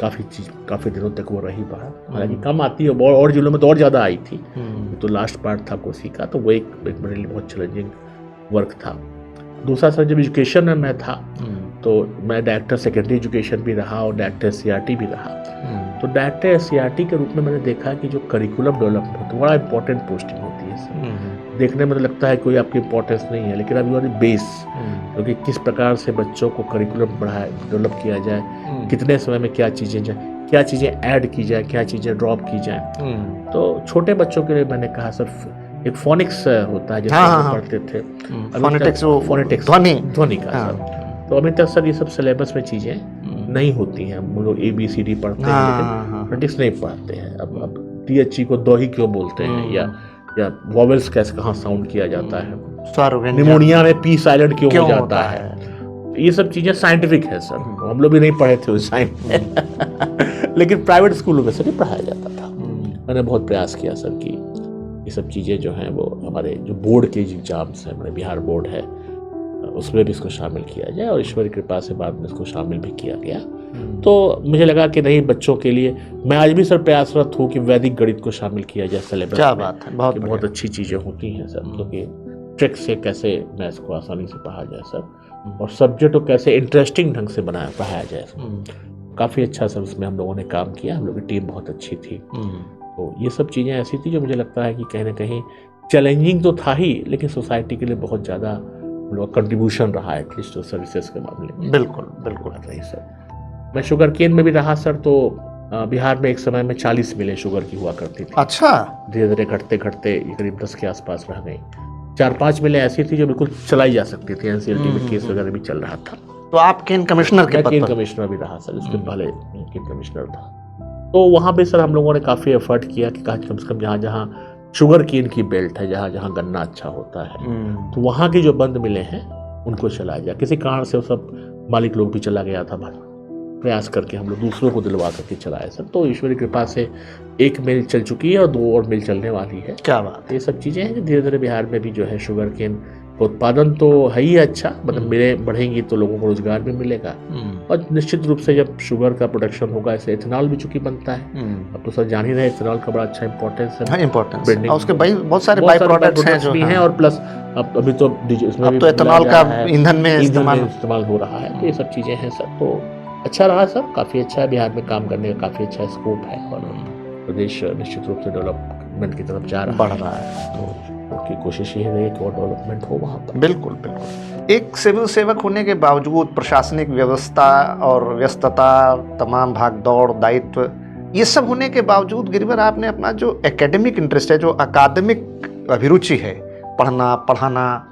काफ़ी दिनों तक वो रही बाढ़, हालांकि कम आती है, और जिलों में तो और ज़्यादा आई थी। तो लास्ट पार्ट था कोसी का, तो वो एक मेरे लिए बहुत चैलेंजिंग वर्क था। दूसरा सर, जब एजुकेशन में मैं था तो मैं डायरेक्टर सेकेंडरी एजुकेशन भी रहा और डायरेक्टर SCRT भी रहा। तो डायरेक्टर SCRT के रूप में मैंने देखा कि जो करिकुलम डेवलपमेंट होता है, बड़ा इंपॉर्टेंट पोस्टिंग होती है सर। देखने में तो लगता है कोई आपकी इंपॉर्टेंस नहीं है, लेकिन अभी बेस, क्योंकि किस प्रकार से बच्चों को करिकुलम डेवलप किया जाए, कितने समय में क्या चीज़ें ऐड की जाए, क्या चीज़ें ड्रॉप की जाए। तो छोटे बच्चों के लिए मैंने कहा सर, एक फोनिक्स होता है, जैसे हम पढ़ते थे, फोनेटिक्स ध्वनि का सर। तो अभी तक सर ये सब सिलेबस में चीज़ें नहीं होती हैं। हम लोग ABCD पढ़ते हैं, लेकिन फोनेटिक्स नहीं पढ़ते हैं। अब THE को दो ही क्यों बोलते हैं, या वॉवेल्स कैसे, कहाँ साउंड किया जाता है, निमोनिया में P साइलेंट क्यों हो जाता है, ये सब चीज़ें साइंटिफिक है सर। हम लोग भी नहीं पढ़े थे उस टाइम में लेकिन प्राइवेट स्कूलों में सर ये पढ़ाया जाता था। मैंने बहुत प्रयास किया सर कि ये सब चीज़ें जो हैं वो हमारे जो बोर्ड के एग्जाम्स हैं, हमारे बिहार बोर्ड है, उसमें भी इसको शामिल किया जाए, और ईश्वर की कृपा से बाद में इसको शामिल भी किया गया। तो मुझे लगा कि नहीं, बच्चों के लिए मैं आज भी सर प्रयासरत हूँ कि वैदिक गणित को शामिल किया जाए सिलेबस में। क्या बात है, बहुत बहुत अच्छी चीज़ें होती हैं सर, क्योंकि ट्रिक से कैसे मैथ्स को आसानी से पढ़ा जाए सर, और सब्जेक्ट को कैसे इंटरेस्टिंग ढंग से पढ़ाया जाए सर। काफ़ी अच्छा सर उसमें हम लोगों ने काम किया, हम लोग की टीम बहुत अच्छी थी। तो ये सब चीज़ें ऐसी थी जो मुझे लगता है कि कहीं ना कहीं चैलेंजिंग तो था ही, लेकिन सोसाइटी के लिए बहुत ज़्यादा हम लोग का कंट्रीब्यूशन रहा है, एटलीस्ट तो सर्विसेज के मामले में। बिल्कुल बिल्कुल रही सर। मैं शुगर केन में भी रहा सर, तो बिहार में एक समय में 40 मिलें शुगर की हुआ करती थी। अच्छा। धीरे धीरे घटते घटते करीब 10 के आसपास रह गई। 4-5 मिलें ऐसी थी जो बिल्कुल चलाई जा सकती थी, एनसीएलटी में केस वगैरह भी चल रहा था। तो आप केन कमिश्नर के पद केन पर? कमिश्नर भी रहा सर, उसके पहले केन कमिश्नर था। तो वहाँ पे सर हम लोगों ने काफ़ी एफर्ट किया कि कम से कम जहाँ जहाँ शुगर केन की बेल्ट है, जहाँ जहाँ गन्ना अच्छा होता है, तो वहाँ के जो बंद मिले हैं उनको चलाया जाए। किसी कारण से वो सब मालिक लोग भी चला गया था, प्रयास करके हम लोग दूसरों को दिलवा करके चलाए सर। तो ईश्वरी कृपा से एक मिल चल चुकी है और 2 और मिल चलने वाली है। क्या बात। ये सब चीज़ें हैं कि धीरे धीरे बिहार में भी जो है शुगर केन उत्पादन तो है ही अच्छा, मतलब मिलें बढ़ेंगी तो लोगों को रोजगार भी मिलेगा, और निश्चित रूप से जब शुगर का प्रोडक्शन होगा, ऐसे इथेनॉल भी चूंकि बनता है। अब तो सर जान ही रहे इथेनॉल का बड़ा अच्छा इंपॉर्टेंस है। हाँ, इंपॉर्टेंस है। Branding- और उसके बहुत सारे बाई प्रोडक्ट्स हैं जो भी हाँ। हैं, और प्लस अब अभी तो इसमें अब भी तो इथेनॉल मिलाया का जा रहा है, ईंधन में ईंधन में इस्तेमाल। इस्तेमाल हो रहा है। तो ये सब चीज़ें हैं सर। तो अच्छा रहा सर, काफ़ी अच्छा है, बिहार में काम करने का काफ़ी अच्छा स्कोप है, और प्रदेश निश्चित रूप से डेवलपमेंट की तरफ जा रहा बढ़ रहा है। तो उनकी कोशिश ये है कि और डेवलपमेंट हो वहाँ पर। बिल्कुल बिल्कुल। एक सिविल सेवक होने के बावजूद प्रशासनिक व्यवस्था और व्यस्तता, तमाम भागदौड़, दायित्व, ये सब होने के बावजूद गिरिवर आपने अपना जो एकेडमिक इंटरेस्ट है, जो अकादमिक अभिरुचि है, पढ़ना पढ़ाना,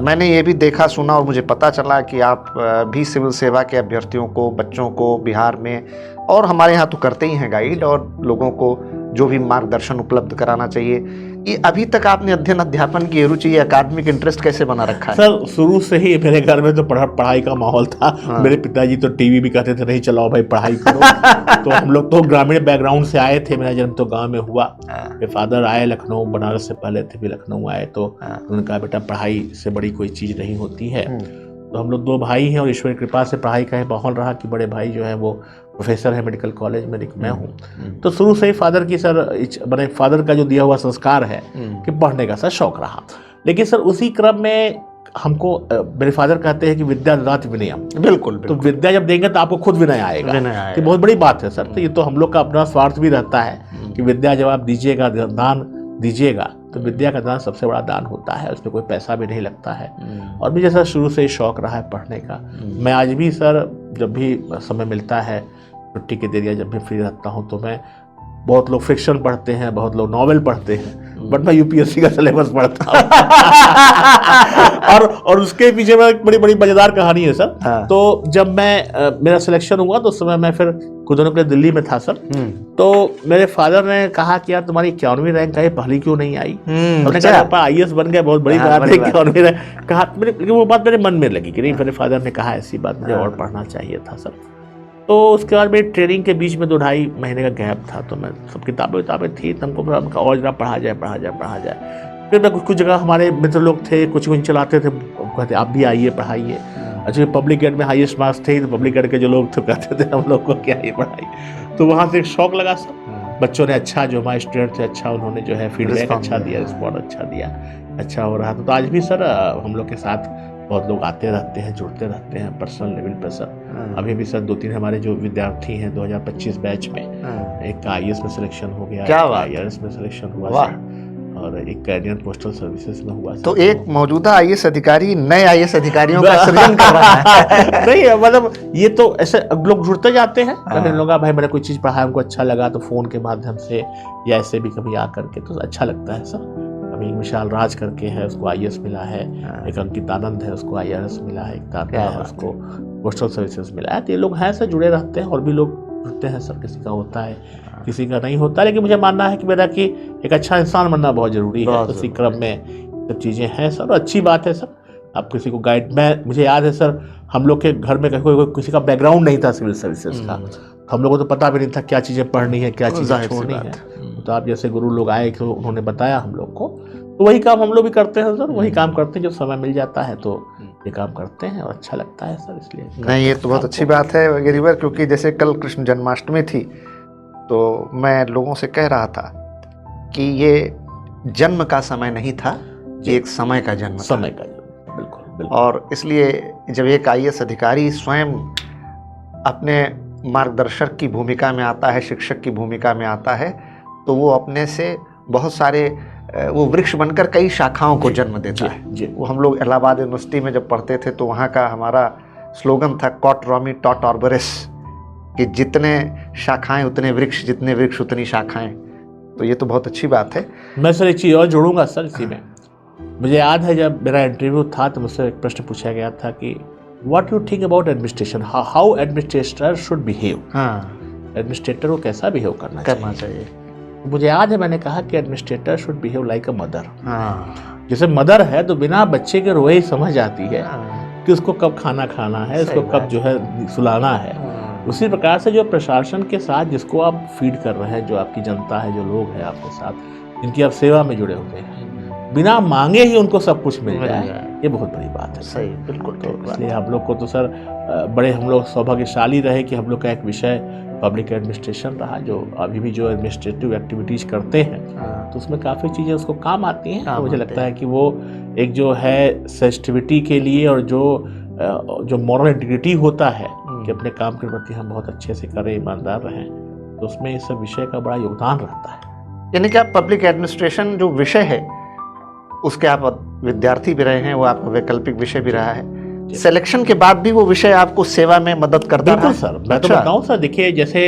मैंने ये भी देखा सुना और मुझे पता चला कि आप भी सिविल सेवा के अभ्यर्थियों को, बच्चों को बिहार में, और हमारे यहाँ तो करते ही हैं गाइड, और लोगों को जो भी मार्गदर्शन उपलब्ध कराना चाहिए। ये अभी तक आपने अध्ययन अध्यापन की रुचि, ये अकादमिक इंटरेस्ट कैसे बना रखा है? सर शुरू से ही मेरे घर में तो पढ़ाई का माहौल था। हाँ। मेरे पिताजी तो टीवी भी कहते थे नहीं चलाओ भाई, पढ़ाई करो। तो हम लोग तो ग्रामीण बैकग्राउंड से आए थे, मेरा जन्म तो गांव में हुआ। मेरे फादर आए लखनऊ, बनारस से पहले थे भी लखनऊ आए, तो उन्होंने कहा बेटा पढ़ाई से बड़ी कोई चीज़ नहीं होती है। तो हम लोग 2 भाई हैं, और ईश्वर की कृपा से पढ़ाई का माहौल रहा कि बड़े भाई जो है वो प्रोफेसर है मेडिकल कॉलेज में, मैं हूँ। तो शुरू से ही फादर की सर मैंने फादर का जो दिया हुआ संस्कार है कि पढ़ने का सर शौक रहा। लेकिन सर उसी क्रम में हमको मेरे फादर कहते हैं कि विद्या ददाति विनयम। बिल्कुल। तो विद्या जब देंगे तो आपको खुद विनय आएगा, कि बहुत बड़ी बात है सर। तो ये तो हम लोग का अपना स्वार्थ भी रहता है कि विद्या जब आप दीजिएगा, दान दीजिएगा, तो विद्या का दान सबसे बड़ा दान होता है, उसमें कोई पैसा भी नहीं लगता है। और मुझे सर शुरू से ही शौक रहा है पढ़ने का। मैं आज भी सर जब भी समय मिलता है, छुट्टी के दिन या जब भी फ्री रहता हूँ, तो मैं, बहुत लोग फिक्शन पढ़ते हैं, बहुत लोग नॉवेल पढ़ते हैं, बट मैं यूपीएससी का सिलेबस पढ़ता हूँ। और उसके पीछे में एक बड़ी बड़ी मजेदार कहानी है सर। हाँ। तो जब मैं मेरा सिलेक्शन हुआ तो उस समय मैं फिर कुछ दिनों के लिए दिल्ली में था सर। तो मेरे फादर ने कहा कि यार तुम्हारी 51वीं रैंक आई, पहली क्यों नहीं आई? हमने कहा पापा आईएएस बन गए, बहुत बड़ी बात है 51वीं रैंक। कहा लेकिन वो बात मेरे मन में लगी कि नहीं, मेरे फादर ने कहा ऐसी बात, मुझे और पढ़ना चाहिए था सर। तो उसके बाद मेरी ट्रेनिंग के बीच में 2-2.5 महीने का गैप था, तो मैं सब किताबें थी, तुमको और जरा पढ़ा जाए। फिर मैं कुछ जगह हमारे मित्र लोग थे, कुछ चलाते थे, कहते आप भी आइए पढ़ाइए। अच्छा पब्लिक एड में हाईएस्ट मार्क्स थे, तो पब्लिक एड के जो लोग थे कहते थे हम लोग को क्या ये पढ़ाई। तो वहाँ से एक शौक लगा सर। बच्चों ने अच्छा, जो हमारे स्टूडेंट थे अच्छा, उन्होंने जो है फीडबैक अच्छा दिया, रिस्पॉन्ड अच्छा दिया, अच्छा हो रहा था। तो आज भी सर हम लोग के साथ बहुत लोग आते रहते हैं, जुड़ते रहते हैं पर्सनल लेवल पर सर। अभी भी सर 2-3 हमारे जो विद्यार्थी हैं 2025 बैच में, एक का आईएएस में सिलेक्शन हो गया, क्या आईआरएस में सिलेक्शन हुआ सर, और एक इंडियन पोस्टल सर्विसेज में हुआ। तो एक मौजूदा आईएएस अधिकारी नए आईएएस अधिकारियों का सृजन कर रहा है। नहीं मतलब ये तो ऐसे लोग जुड़ते जाते हैं, कभी लोग भाई मैंने कोई चीज़ पढ़ा, उनको अच्छा लगा, तो फ़ोन के माध्यम से या ऐसे भी कभी आ करके, तो अच्छा लगता है सर। अभी एक विशाल राज करके है, उसको आईएएस मिला है, एक अंकित आनंद है, उसको आईआरएस मिला है, एक तान्या है, उसको पोस्टल सर्विसेज मिला है। तो ये लोग हैं सर, जुड़े रहते हैं, और भी लोग जुड़ते हैं सर, किसी का होता है किसी का नहीं होता। लेकिन मुझे मानना है कि मेरा कि एक अच्छा इंसान बनना बहुत ज़रूरी है, उसी क्रम में सब चीज़ें हैं सर, और अच्छी बात है सर। आप किसी को गाइड, मुझे याद है सर, हम लोग के घर में किसी का बैकग्राउंड नहीं था सिविल सर्विसेज का, हम लोगों को तो पता भी नहीं था क्या चीज़ें पढ़नी है, क्या चीज़ें छोड़नी है। तो आप जैसे गुरु लोग आए कि उन्होंने बताया हम लोग को, तो वही काम हम लोग भी करते हैं सर, वही काम करते हैं, जब समय मिल जाता है तो ये काम करते हैं और अच्छा लगता है सर, इसलिए नहीं ये तो बहुत अच्छी बात है गिरिवर, क्योंकि जैसे कल कृष्ण जन्माष्टमी थी तो मैं लोगों से कह रहा था कि ये जन्म का समय नहीं था, ये एक समय का जन्म था। समय का जन्म, बिल्कुल बिल्कुल। और इसलिए जब एक IAS अधिकारी स्वयं अपने मार्गदर्शक की भूमिका में आता है, शिक्षक की भूमिका में आता है, तो वो अपने से बहुत सारे वो वृक्ष बनकर कई शाखाओं को जन्म देता है। वो हम लोग इलाहाबाद यूनिवर्सिटी में जब पढ़ते थे तो वहाँ का हमारा स्लोगन था कॉट रॉमी टॉट ऑर्बरिस, कि जितने शाखाएं उतने वृक्ष, जितने वृक्ष उतनी शाखाएं। तो ये तो बहुत अच्छी बात है। मैं सर एक चीज़ और जोड़ूंगा सर इसी में। मुझे याद है जब मेरा इंटरव्यू था तो मुझसे एक प्रश्न पूछा गया था कि what you think about administration, how administrator should behave. हाँ, एडमिनिस्ट्रेटर को कैसा बिहेव करना चाहिए। मुझे याद है मैंने कहा कि administrator should behave like a mother. हाँ, जैसे मदर है तो बिना बच्चे के रोए ही समझ आती है हाँ, कि उसको कब खाना खाना है, उसको कब जो है सुलाना है। उसी प्रकार से जो प्रशासन के साथ जिसको आप फीड कर रहे हैं, जो आपकी जनता है, जो लोग हैं आपके साथ, जिनकी आप सेवा में जुड़े हुए हैं, बिना मांगे ही उनको सब कुछ मिल जाए, ये बहुत बड़ी बात है। सही, बिल्कुल। तो इसलिए हम लोग को तो सर बड़े हम लोग सौभाग्यशाली रहे कि हम लोग का एक विषय पब्लिक एडमिनिस्ट्रेशन रहा, जो अभी भी जो एडमिनिस्ट्रेटिव एक्टिविटीज़ करते हैं तो उसमें काफ़ी चीज़ें उसको काम आती हैं। तो मुझे लगता है कि वो एक जो है सेंसिटिविटी के लिए और जो मॉरल इंटीग्रिटी होता है कि अपने काम के प्रति हम बहुत अच्छे से करें, ईमानदार रहें, तो उसमें इस सब विषय का बड़ा योगदान रहता है। यानी कि आप पब्लिक एडमिनिस्ट्रेशन जो विषय है उसके आप विद्यार्थी भी रहे हैं, वो आपका वैकल्पिक विषय भी रहा है, सिलेक्शन के बाद भी वो विषय आपको सेवा में मदद करता बिल्कुल सर। मैं तो बताऊं सर, देखिए जैसे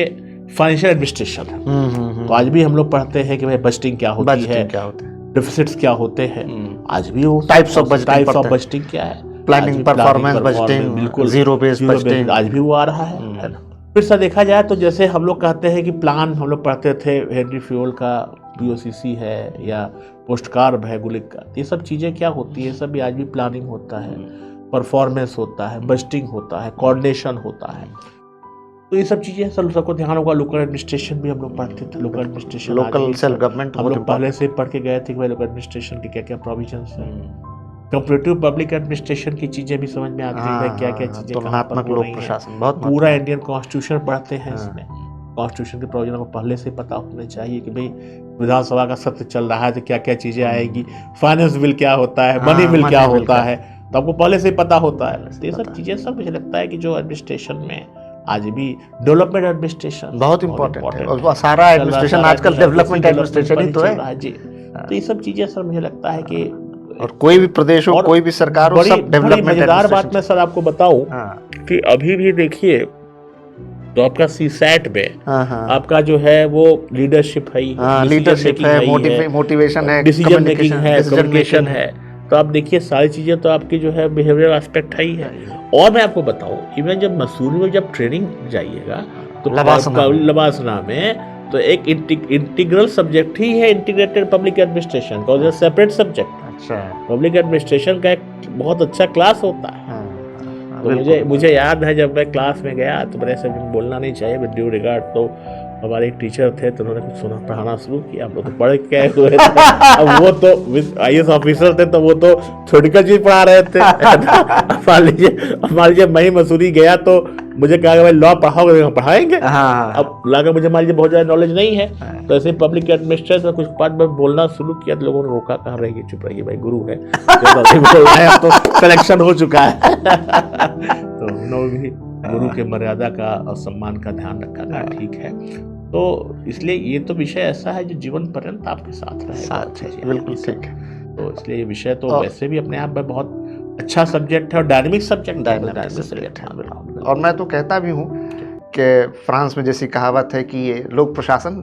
फाइनेंशियल एडमिनिस्ट्रेशन है तो आज भी हम लोग पढ़ते हैं कि भाई बजटिंग क्या होती है, डेफिसिट्स क्या होते हैं, आज भी वो टाइप्स ऑफ बजटिंग क्या है, प्लानिंग, परफॉर्मेंस बजटिंग, बिल्कुल जीरो बेस्ड बजटिंग, आज भी वो आ रहा है ना। फिर सर देखा जाए तो जैसे हम लोग कहते हैं कि प्लान हम लोग पढ़ते थे, हेनरी फ्यूल का POCC है या पोस्टकार्ब है गुलिक का, ये सब चीज़ें क्या होती है, सब भी आज भी प्लानिंग होता है, परफॉर्मेंस होता है, बजटिंग होता है, कोऑर्डिनेशन होता है। तो ये सब चीज़ें सर सबको ध्यान होगा। लोकल एडमिनिस्ट्रेशन भी हम लोग पढ़ते थे, local administration, local self government हम लोग पहले से पढ़ के गए थे कि भाई लोकल एडमिनिस्ट्रेशन के क्या क्या प्रोविजंस हैं। कंपैरेटिव पब्लिक एडमिनिस्ट्रेशन की चीज़ें भी समझ में आती है, क्या क्या चीज़ें तुलनात्मक लोक प्रशासन, बहुत पूरा इंडियन कॉन्स्टिट्यूशन पढ़ते हैं इसमें। कॉन्स्टिट्यूशन के प्रोविजन को पहले से पता होना चाहिए कि भाई विधानसभा का सत्र चल रहा है तो क्या क्या चीज़ें आएगी, फाइनेंस बिल क्या होता है, मनी बिल क्या होता है, तो आपको पहले से ही पता होता है। ये सब चीज़ें सब मुझे लगता है कि जो एडमिनिस्ट्रेशन में आज भी डेवलपमेंट एडमिनिस्ट्रेशन बहुत इंपॉर्टेंट है, और सारा एडमिनिस्ट्रेशन आजकल डेवलपमेंट एडमिनिस्ट्रेशन ही तो है जी। तो ये सब चीज़ें सर मुझे लगता है कि और कोई भी प्रदेश हो, कोई भी सरकार हो, सब डेवलपमेंट। मजेदार बात मैं सर आपको बताऊं कि अभी भी देखिए तो आपका CSAT में आपका जो है वो लीडरशिप है, लीडरशिप है, मोटिवेशन है, डिसीजन मेकिंग है, कम्युनिकेशन है। तो आप देखिए सारी चीज़ें तो आपकी जो है बिहेवियरल एस्पेक्ट है ही है। और मैं आपको बताऊं, इवन जब मसूरी में जब ट्रेनिंग जाइएगा तो लवासना में तो एक इंटीग्रल सब्जेक्ट ही है इंटीग्रेटेड पब्लिक एडमिनिस्ट्रेशन का, सेपरेट सब्जेक्ट। अच्छा, पब्लिक एडमिनिस्ट्रेशन का एक बहुत अच्छा क्लास होता है। तो मुझे याद है जब मैं क्लास में गया तो मेरे से बोलना नहीं चाहिए विद ड्यू रिगार्ड, तो हमारे एक टीचर थे तो उन्होंने कुछ पढ़ाना शुरू किया। हम लोग तो पढ़ के हुए थे, अब वो तो IAS ऑफिसर थे तो वो तो थ्योरेटिकल चीज पढ़ा रहे थे। मान लीजिए मैं ही मसूरी गया तो मुझे कहा कि भाई लॉ पढ़ाओगे, पढ़ाएंगे। अब लगा मुझे मान लीजिए बहुत ज़्यादा नॉलेज नहीं है, तो ऐसे पब्लिक एडमिनिस्ट्रेशन में कुछ बात मैं बोलना शुरू किया तो लोगों ने रोका, कहा रहिए चुप रहिए भाई, गुरु है बोल रहे हैं, तो सिलेक्शन हो चुका है। तो हम लोग भी गुरु के मर्यादा का और सम्मान का ध्यान रखा गया, ठीक है। तो इसलिए ये तो विषय ऐसा है जो जीवन पर्यंत आपके साथ रहेगा। बिल्कुल ठीक है। तो इसलिए ये विषय तो वैसे भी अपने आप में बहुत अच्छा सब्जेक्ट है और डायनेमिक सब्जेक्ट है। और मैं तो कहता भी हूँ कि फ्रांस में जैसी कहावत है कि ये लोक प्रशासन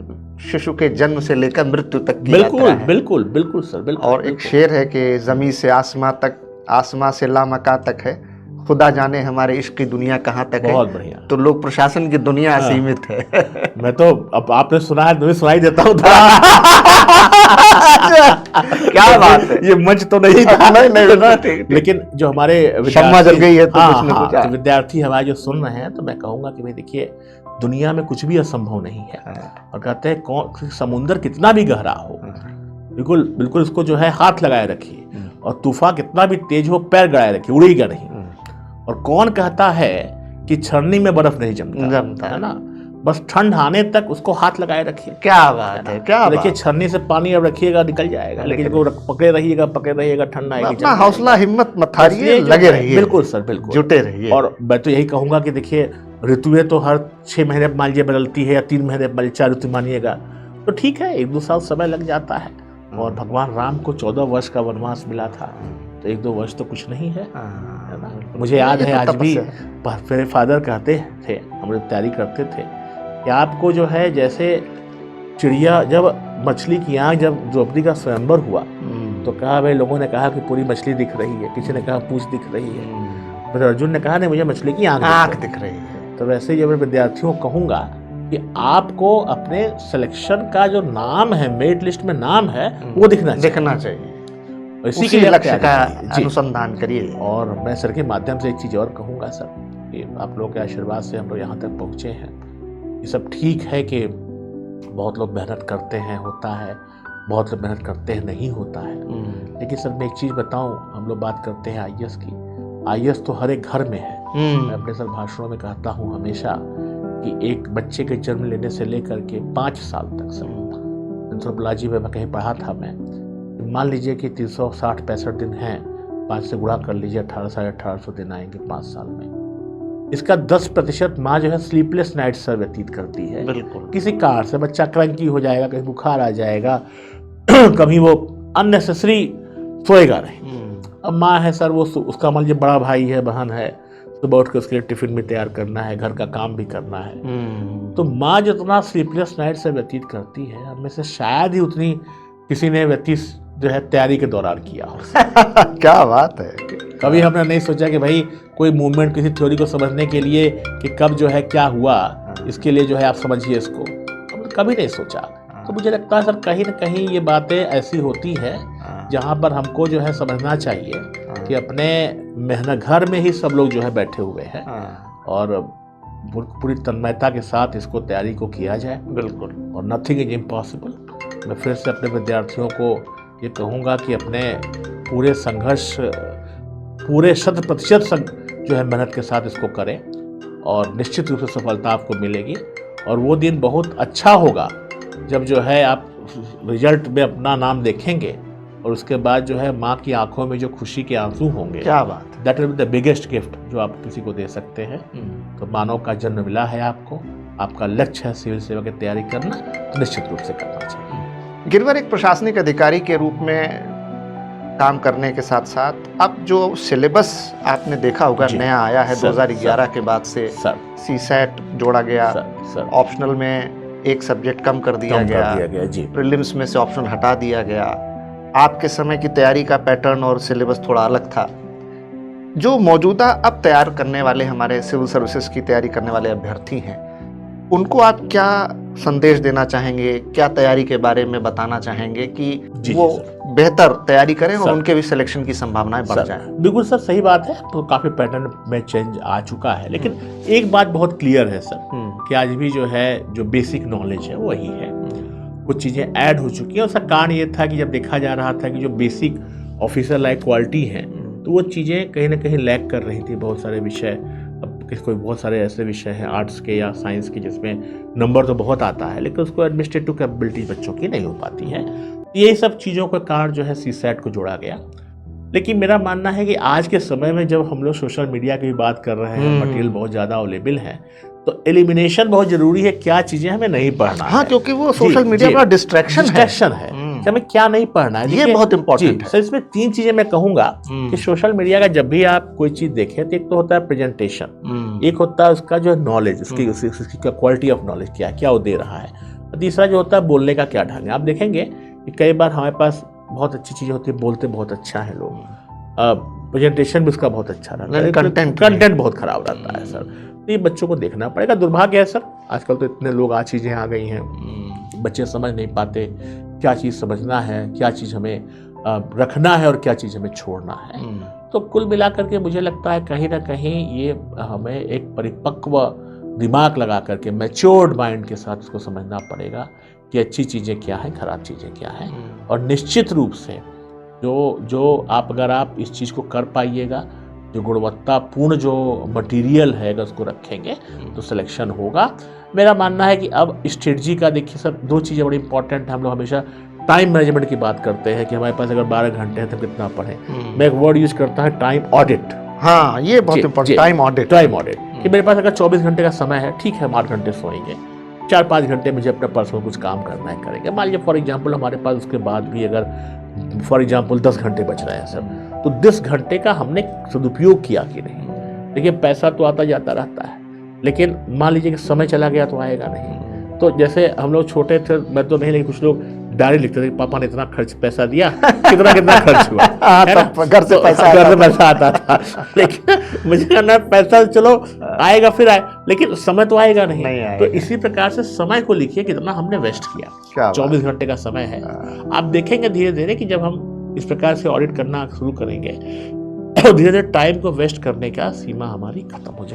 शिशु के जन्म से लेकर मृत्यु तक की यात्रा है। बिल्कुल बिल्कुल सर, बिल्कुल। और एक शेर है कि जमीन से आसमां तक, आसमां से लामका तक है, खुदा जाने हमारे इश्क की दुनिया कहाँ तक है। बहुत बढ़िया। तो लोक प्रशासन की दुनिया असीमित है। मैं तो अब आपने सुना है तो मैं सुनाई देता हूँ। क्या बात है, ये मंच तो नहीं था। नहीं, लेकिन जो हमारे जल गई है तो विद्यार्थी हमारे जो सुन रहे हैं, तो मैं कहूँगा कि भाई देखिए दुनिया में कुछ भी असंभव नहीं है। और कहते हैं समुद्र कितना भी गहरा हो बिल्कुल बिल्कुल उसको जो है हाथ लगाए रखिए, और तूफान कितना भी तेज हो पैर गड़ाए रखिए, उड़ेगा नहीं। और कौन कहता है कि छन्नी में बर्फ नहीं जमता है ना, बस ठंड आने तक उसको हाथ लगाए रखिए। क्या बात है, क्या तो देखिए बात। छन्नी से पानी अब रखिएगा निकल जाएगा, लेकिन वो पकड़े रहिएगा, ठंड आएगी, अपना हौसला हिम्मत मत हारिए, लगे रहिए, बिल्कुल सर, बिल्कुल जुटे रहिए। और मैं तो यही कहूंगा कि देखिए ऋतुएं तो हर 6 महीने मान लीजिए बदलती है, या 3 महीने मान लीजिए, 4 ऋतु मानिएगा तो ठीक है, 1-2 साल समय लग जाता है। और भगवान राम को 14 वर्ष का वनवास मिला था, तो 1-2 वर्ष तो कुछ नहीं है ना। मुझे याद है आज भी मेरे फादर कहते थे, हम लोग तैयारी करते थे कि आपको जो है जैसे चिड़िया, जब मछली की आँख, जब द्रौपदी का स्वयंवर हुआ तो कहा भाई, लोगों ने कहा कि पूरी मछली दिख रही है, किसी ने कहा पूंछ दिख रही है, फिर अर्जुन ने कहा नहीं, मुझे मछली की आँख दिख रही है। तो वैसे ही जब मैं विद्यार्थियों को कहूँगा कि आपको अपने सिलेक्शन का जो नाम है, मेरिट लिस्ट में नाम है, वो दिखना चाहिए। इसी के लक्ष्य का अनुसंधान करिए। और मैं सर के माध्यम से एक चीज़ और कहूँगा सर, कि आप लोगों के आशीर्वाद से हम लोग यहाँ तक पहुँचे हैं। ये सब ठीक है कि बहुत लोग मेहनत करते हैं, होता है, बहुत लोग मेहनत करते हैं, नहीं होता है। लेकिन सर मैं एक चीज़ बताऊँ, हम लोग बात करते हैं IAS की, IAS तो हर एक घर में है। मैं अपने सर भाषणों में कहता हूँ हमेशा कि एक बच्चे के जन्म लेने से लेकर के 5 साल तक सर, एंथ्रोपोलॉजी में कहीं पढ़ा था मैं, मान लीजिए कि 360-65 दिन हैं, 5 से गुणा कर लीजिए, 1800 दिन आएंगे 5 साल में। इसका 10% माँ जो है स्लीपलेस नाइट सर व्यतीत करती है। बिल्कुल। किसी कारण से बच्चा क्रंकी हो जाएगा, कहीं बुखार आ जाएगा, कभी वो अननेसेसरी सोएगा नहीं। अब माँ है सर, वो उसका मान लीजिए बड़ा भाई है, बहन है, सुबह उठ के उसके लिए टिफिन भी तैयार करना है, घर का काम भी करना है। तो माँ जितना स्लीपलेस नाइट से व्यतीत करती है, हम में से शायद ही उतनी किसी ने व्यतीत जो है तैयारी के दौरान किया हो। क्या बात है। कभी हमने नहीं सोचा कि भाई कोई मूवमेंट, किसी थ्योरी को समझने के लिए कि कब जो है क्या हुआ, इसके लिए जो है आप समझिए इसको, हमने कभी नहीं सोचा। तो मुझे लगता है सर कहीं ना कहीं ये बातें ऐसी होती है जहाँ पर हमको जो है समझना चाहिए कि अपने मेहनत घर में ही सब लोग जो है बैठे हुए हैं, और पूरी तन्मयता के साथ इसको तैयारी को किया जाए। बिल्कुल। और नथिंग इज इम्पॉसिबल। मैं फिर से अपने विद्यार्थियों को ये कहूँगा कि अपने पूरे संघर्ष, पूरे 100% जो है मेहनत के साथ इसको करें, और निश्चित रूप से सफलता आपको मिलेगी। और वो दिन बहुत अच्छा होगा जब जो है आप रिजल्ट में अपना नाम देखेंगे, और उसके बाद जो है माँ की आंखों में जो खुशी के आंसू होंगे। क्या बात। That will be the biggest gift जो आप किसी को दे सकते हैं। तो मानव का जन्म मिला है आपको, आपका लक्ष्य है सिविल सेवा की तैयारी करना, तो निश्चित रूप से करना चाहिए। गिरवर, एक प्रशासनिक अधिकारी के रूप में काम करने के साथ साथ अब जो सिलेबस आपने देखा होगा नया आया है 2011 के बाद से, CSAT जोड़ा गया, ऑप्शनल में एक सब्जेक्ट कम कर दिया गया, प्रीलिम्स में से ऑप्शनल हटा दिया गया। आपके समय की तैयारी का पैटर्न और सिलेबस थोड़ा अलग था। जो मौजूदा अब तैयार करने वाले हमारे सिविल सर्विसेज की तैयारी करने वाले अभ्यर्थी हैं, उनको आप क्या संदेश देना चाहेंगे, क्या तैयारी के बारे में बताना चाहेंगे कि वो बेहतर तैयारी करें और उनके भी सिलेक्शन की संभावनाएं बढ़ जाए? बिल्कुल सर, सही बात है। तो काफी पैटर्न में चेंज आ चुका है, लेकिन एक बात बहुत क्लियर है सर कि आज भी जो है जो बेसिक नॉलेज है वही है, कुछ चीजें ऐड हो चुकी है। उसका कारण ये था कि जब देखा जा रहा था कि जो बेसिक ऑफिसर लाइक क्वालिटी है, तो वो चीजें कहीं ना कहीं लैग कर रही थी। बहुत सारे विषय, अब कोई बहुत सारे ऐसे विषय हैं आर्ट्स के या साइंस के जिसमें नंबर तो बहुत आता है, लेकिन उसको एडमिनिस्ट्रेटिव कैपेबिलिटी बच्चों की नहीं हो पाती है। यही सब चीज़ों का कारण जो है CSAT को जोड़ा गया। लेकिन मेरा मानना है कि आज के समय में जब हम लोग सोशल मीडिया की भी बात कर रहे हैं, मटेरियल बहुत ज़्यादा अवेलेबल है, तो एलिमिनेशन बहुत जरूरी है, क्या चीज़ें हमें नहीं पढ़ना है। क्योंकि वो सोशल मीडिया का डिस्ट्रैक्शन है कि हमें क्या नहीं पढ़ना है, ये बहुत इंपॉर्टेंट है। सर इसमें 3 चीजें मैं कहूंगा कि सोशल मीडिया का जब भी आप कोई चीज देखें, तो एक तो होता है प्रेजेंटेशन, एक होता है उसका जो नॉलेज, उसकी क्वालिटी ऑफ नॉलेज क्या वो दे रहा है, और तीसरा जो होता है बोलने का क्या ढंग है। आप देखेंगे कि कई बार हमारे पास बहुत अच्छी चीजें होती है, बोलते बहुत अच्छा है लोग, प्रेजेंटेशन भी उसका बहुत अच्छा रहता है, कंटेंट बहुत खराब रहता है सर। तो ये बच्चों को देखना पड़ेगा। दुर्भाग्य है सर, आजकल तो इतने लोग आज चीजें आ गई हैं, बच्चे समझ नहीं पाते क्या चीज़ समझना है, क्या चीज़ हमें रखना है और क्या चीज़ हमें छोड़ना है। तो कुल मिलाकर के मुझे लगता है कहीं ना कहीं ये हमें एक परिपक्व दिमाग लगा करके, मैच्योर्ड माइंड के साथ इसको समझना पड़ेगा कि अच्छी चीज़ें क्या हैं, खराब चीज़ें क्या हैं। और निश्चित रूप से जो अगर आप इस चीज़ को कर पाइएगा, जो गुणवत्तापूर्ण जो मटेरियल है अगर उसको रखेंगे तो सिलेक्शन होगा। मेरा मानना है कि अब स्ट्रेटजी का देखिए सर, दो चीज़ें बड़ी इंपॉर्टेंट है। हम लोग हमेशा टाइम मैनेजमेंट की बात करते हैं कि हमारे पास अगर 12 घंटे हैं तो कितना पढ़ें। मैं एक वर्ड यूज करता हूँ, टाइम ऑडिट। हाँ, ये बहुत important, time audit. Time audit कि मेरे पास अगर 24 घंटे का समय है, ठीक है हम 8 घंटे सोएंगे, 4-5 घंटे मुझे अपना पर्सनल कुछ काम करना है, करेंगे। मान लीजिए फॉर एग्जाम्पल हमारे पास उसके बाद भी अगर फॉर एग्जाम्पल 10 घंटे बच रहे हैं सर, तो 10 घंटे का हमने सदुपयोग किया कि नहीं। देखिए पैसा तो आता जाता रहता है, लेकिन मान लीजिए कि समय चला गया तो आएगा नहीं। तो जैसे हम लोग छोटे थे, मैं तो नहीं, लेकिन कुछ लोग डायरी लिखते थे, पापा ने इतना पैसा दिया, कितना कितना खर्च हुआ है ना? घर से पैसा आता था। लेकिन मुझे कहना पैसा चलो आएगा फिर आए, लेकिन समय तो आएगा नहीं तो इसी प्रकार से समय को लिखिए कितना हमने वेस्ट किया। 24 घंटे का समय है। आप देखेंगे धीरे धीरे कि जब हम इस प्रकार से ऑडिट करना शुरू करेंगे तो धीरे धीरे टाइम को वेस्ट करने का सीमा हमारी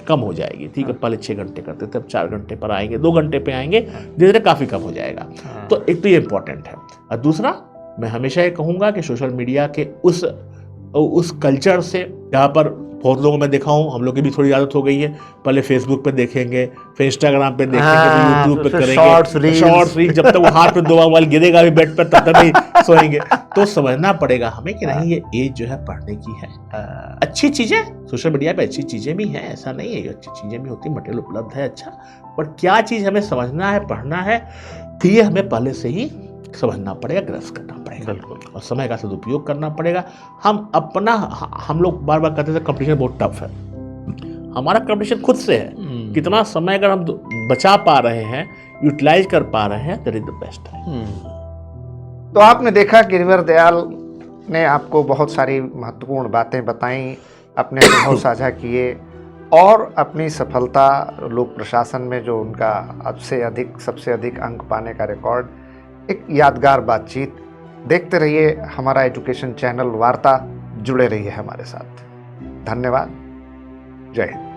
कम हो जाएगी। ठीक है, पहले 6 घंटे करते थे, अब 4 घंटे पर आएंगे, 2 घंटे पे आएंगे, धीरे धीरे काफ़ी कम हो जाएगा। तो एक तो ये इंपॉर्टेंट है। और दूसरा, मैं हमेशा ये कहूँगा कि सोशल मीडिया के उस कल्चर से, जहाँ पर बहुत लोगों में देखा हूँ, हम लोग की भी थोड़ी आदत हो गई है, पहले फेसबुक पे देखेंगे, फिर इंस्टाग्राम पे देखेंगे, फिर यूट्यूब पे करेंगे शॉर्ट्स रील, जब तक वो हाथ पे 2 मोबाइल गिरेगा भी बेड पर तब तक नहीं सोएंगे। तो समझना पड़ेगा हमें कि नहीं, ये एज जो है पढ़ने की है। अच्छी चीज़ें सोशल मीडिया पे, अच्छी चीज़ें भी हैं, ऐसा नहीं है, अच्छी चीज़ें भी होती, मटेरियल उपलब्ध है अच्छा, पर क्या चीज़ हमें समझना है, पढ़ना है, ये हमें पहले से ही समझना पड़ेगा, ग्रस्त करना पड़ेगा। बिल्कुल। और समय का सदुपयोग करना पड़ेगा। हम लोग बार बार कहते थे कंपटीशन बहुत टफ है, हमारा कंपटीशन खुद से है। कितना समय अगर हम बचा पा रहे हैं, यूटिलाइज कर पा रहे हैं, दैट इज द बेस्ट है। तो आपने देखा गिरिवर दयाल ने आपको बहुत सारी महत्वपूर्ण बातें बताई, अपने अनुभव साझा किए और अपनी सफलता लोक प्रशासन में जो उनका सबसे अधिक अंक पाने का रिकॉर्ड, एक यादगार बातचीत। देखते रहिए हमारा एजुकेशन चैनल वार्ता, जुड़े रहिए हमारे साथ। धन्यवाद। जय हिंद।